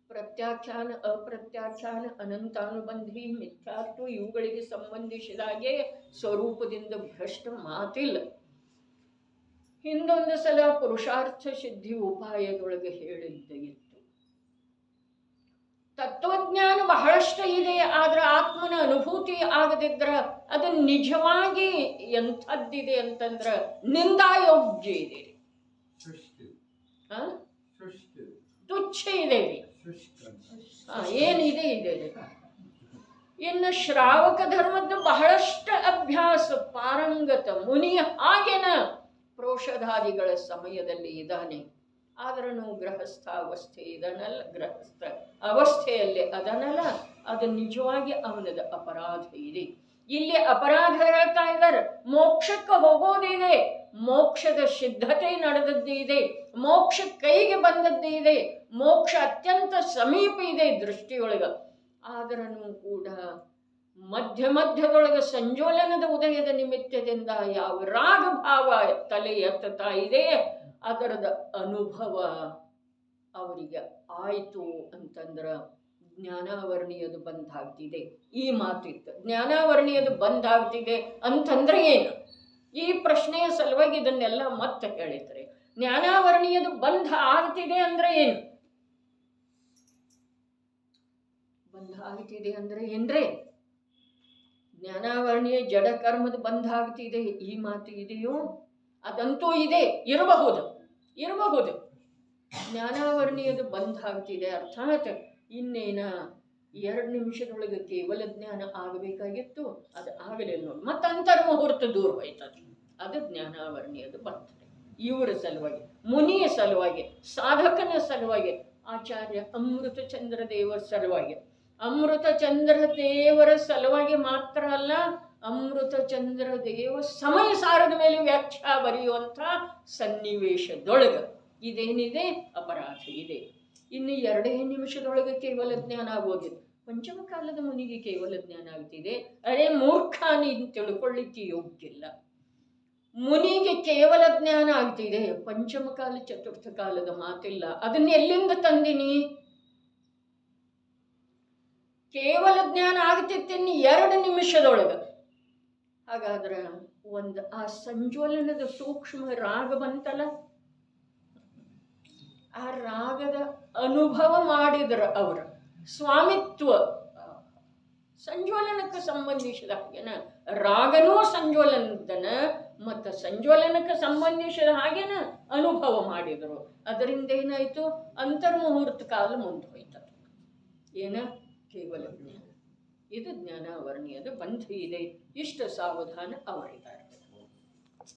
ಪ್ರತ್ಯಾಖ್ಯಾನ, ಅಪ್ರತ್ಯಾಖ್ಯಾನ, ಅನಂತಾನುಬಂಧಿ, ಮಿಥ್ಯಾತ್ವ ಇವುಗಳಿಗೆ ಸಂಬಂಧಿಸಿದ ಹಾಗೆ ಸ್ವರೂಪದಿಂದ ಭ್ರಷ್ಟ ಮಾತಿಲ್ಲ. ಹಿಂದೊಂದು ಸಲ ಪುರುಷಾರ್ಥ ಸಿದ್ಧಿ ಉಪಾಯದೊಳಗೆ ಹೇಳಿದ್ದ ಇತ್ತು. ತತ್ವಜ್ಞಾನ ಬಹಳಷ್ಟು ಇದೆ, ಆದ್ರೆ ಆತ್ಮನ ಅನುಭೂತಿ ಆಗದಿದ್ರ ಅದು ನಿಜವಾಗಿ ಎಂಥದ್ದಿದೆ ಅಂತಂದ್ರ ನಿಂದಾಯೋಗ್ಯ ಇದೆ, ತುಚ್ಛ ಇದೆ ರೀ. ಏನಿದೆ ಇದೆ. ಇನ್ನು ಶ್ರಾವಕ ಧರ್ಮದ ಬಹಳಷ್ಟು ಅಭ್ಯಾಸ ಪಾರಂಗತ ಮುನಿಯ ಹಾಗೇನ ಪ್ರೋಷಧಾದಿಗಳ ಸಮಯದಲ್ಲಿ ಇದ್ದಾನೆ. ಆದ್ರೂ ಗೃಹಸ್ಥ ಅವಸ್ಥೆ ಇದನ್ನಲ್ಲ, ಗೃಹಸ್ಥ ಅವಸ್ಥೆಯಲ್ಲಿ ಅದನ್ನಲ್ಲ, ಅದು ನಿಜವಾಗಿ ಅವನದ ಅಪರಾಧ ಇದೆ. ಇಲ್ಲಿ ಅಪರಾಧ ಹೇಳ್ತಾ ಇದ್ದಾರೆ. ಮೋಕ್ಷಕ್ಕೆ ಹೋಗೋದಿದೆ, ಮೋಕ್ಷದ ಸಿದ್ಧತೆ ನಡೆದದ್ದಿದೆ, ಮೋಕ್ಷ ಕೈಗೆ ಬಂದದ್ದು ಇದೆ, ಮೋಕ್ಷ ಅತ್ಯಂತ ಸಮೀಪ ಇದೆ ದೃಷ್ಟಿಯೊಳಗ. ಆದ್ರೂ ಕೂಡ ಮಧ್ಯ ಮಧ್ಯದೊಳಗೆ ಸಂಜೋಲನದ ಉದಯದ ನಿಮಿತ್ತದಿಂದ ಯಾವ ರಾಗ ಭಾವ ತಲೆ ಎತ್ತುತ್ತಾ ಇದೆ ಅದರದ ಅನುಭವ ಅವರಿಗೆ ಆಯಿತು ಅಂತಂದ್ರೆ ಜ್ಞಾನಾವರ್ಣಿಯದು ಬಂದಾಗ್ತಿದೆ. ಈ ಮಾತಿತ್ತು, ಜ್ಞಾನಾವರ್ಣಿಯದು ಬಂದಾಗ್ತಿದೆ ಅಂತಂದ್ರೆ ಏನು? ಈ ಪ್ರಶ್ನೆಯ ಸಲುವಾಗಿ ಇದನ್ನೆಲ್ಲ ಮತ್ತೆ ಹೇಳಿದ್ರೆ, ಜ್ಞಾನಾವರ್ಣಿಯದು ಬಂಧ ಆಗ್ತಿದೆ ಅಂದ್ರೆ ಏನು? ಬಂಧ ಆಗ್ತಿದೆ ಅಂದ್ರೆ ಏನ್ರಿ? ಜ್ಞಾನಾವರ್ಣಿಯ ಜಡ ಕರ್ಮದ ಬಂಧ ಆಗ್ತಿದೆ, ಈ ಮಾತು ಇದೆಯೋ? ಅದಂತೂ ಇದೆ, ಇರಬಹುದು. ಜ್ಞಾನಾವರ್ಣಿಯದು ಬಂಧ ಆಗ್ತಿದೆ ಅರ್ಥಾತ್ ಇನ್ನೇನ 2 ನಿಮಿಷದೊಳಗೆ ಕೇವಲ ಜ್ಞಾನ ಆಗಬೇಕಾಗಿತ್ತು, ಅದು ಆಗಲಿಲ್ಲ ನೋಡಿ. ಮತ್ತೆ ಅಂತರ್ಮುಹೂರ್ತ ದೂರ ಹೋಯ್ತದೆ, ಅದು ಜ್ಞಾನಾವರ್ಣಿಯದು ಬರ್ತದೆ. ಇವರ ಸಲುವಾಗಿ, ಮುನಿಯ ಸಲುವಾಗಿ, ಸಾಧಕನ ಸಲುವಾಗಿ, ಆಚಾರ್ಯ ಅಮೃತ ಚಂದ್ರ ದೇವರ ಸಲುವಾಗಿ, ಅಮೃತ ಚಂದ್ರ ದೇವರ ಸಲುವಾಗಿ ಮಾತ್ರ ಅಲ್ಲ, ಅಮೃತ ಚಂದ್ರ ದೇವ ಸಮಯ ಸಾರದ ಮೇಲೆ ವ್ಯಾಖ್ಯಾ ಬರೆಯುವಂಥ ಸನ್ನಿವೇಶದೊಳಗೆ ಇದೇನಿದೆ ಅಪರಾಧ ಇದೆ. ಇನ್ನು 2 ನಿಮಿಷದೊಳಗೆ ಕೇವಲ ಜ್ಞಾನ ಆಗೋದಿಲ್ಲ. ಪಂಚಮ ಕಾಲದ ಮುನಿಗೆ ಕೇವಲ ಜ್ಞಾನ ಆಗ್ತಿದೆ, ಅದೇ ಮೂರ್ಖ ನೀನು ತಿಳ್ಕೊಳ್ಳಿಕ್ಕೆ ಯೋಗ್ಯಿಲ್ಲ. ಮುನಿಗೆ ಕೇವಲ ಜ್ಞಾನ ಆಗ್ತಿದೆ, ಪಂಚಮ ಕಾಲ ಚತುರ್ಥ ಕಾಲದ ಮಾತಿಲ್ಲ. ಅದನ್ನ ಎಲ್ಲಿಂದ ತಂದಿನಿ? ಕೇವಲ ಜ್ಞಾನ ಆಗ್ತಿತ್ತಿನ್ನು 2 ನಿಮಿಷದೊಳಗೆ. ಹಾಗಾದ್ರೆ ಆ ಸಂಜ್ವಲನದ ಸೂಕ್ಷ್ಮ ರಾಗ ಬಂತಲ್ಲ, ಆ ರಾಗದ ಅನುಭವ ಮಾಡಿದ್ರ ಅವರ ಸ್ವಾಮಿತ್ವ ಸಂಜ್ವಲನಕ್ಕೆ ಸಂಬಂಧಿಸಿದ ಹಾಗೇನ ರಾಗನೂ ಸಂಜ್ವಲನದನ ಮತ್ತು ಸಂಜ್ವಲನಕ್ಕೆ ಸಂಬಂಧಿಸಿದ ಹಾಗೇನ ಅನುಭವ ಮಾಡಿದರು. ಅದರಿಂದ ಏನಾಯಿತು? ಅಂತರ್ಮುಹೂರ್ತ ಕಾಲ ಮುಂದೆ ಹೋಯ್ತದೆ. ಏನ? ಕೇವಲ ಜ್ಞಾನ. ಇದು ಜ್ಞಾನಾವರ್ಣಿಯದ ಬಂಧ ಇದೆ. ಇಷ್ಟು ಸಾವಧಾನ ಅವರಿದ್ದಾರೆ.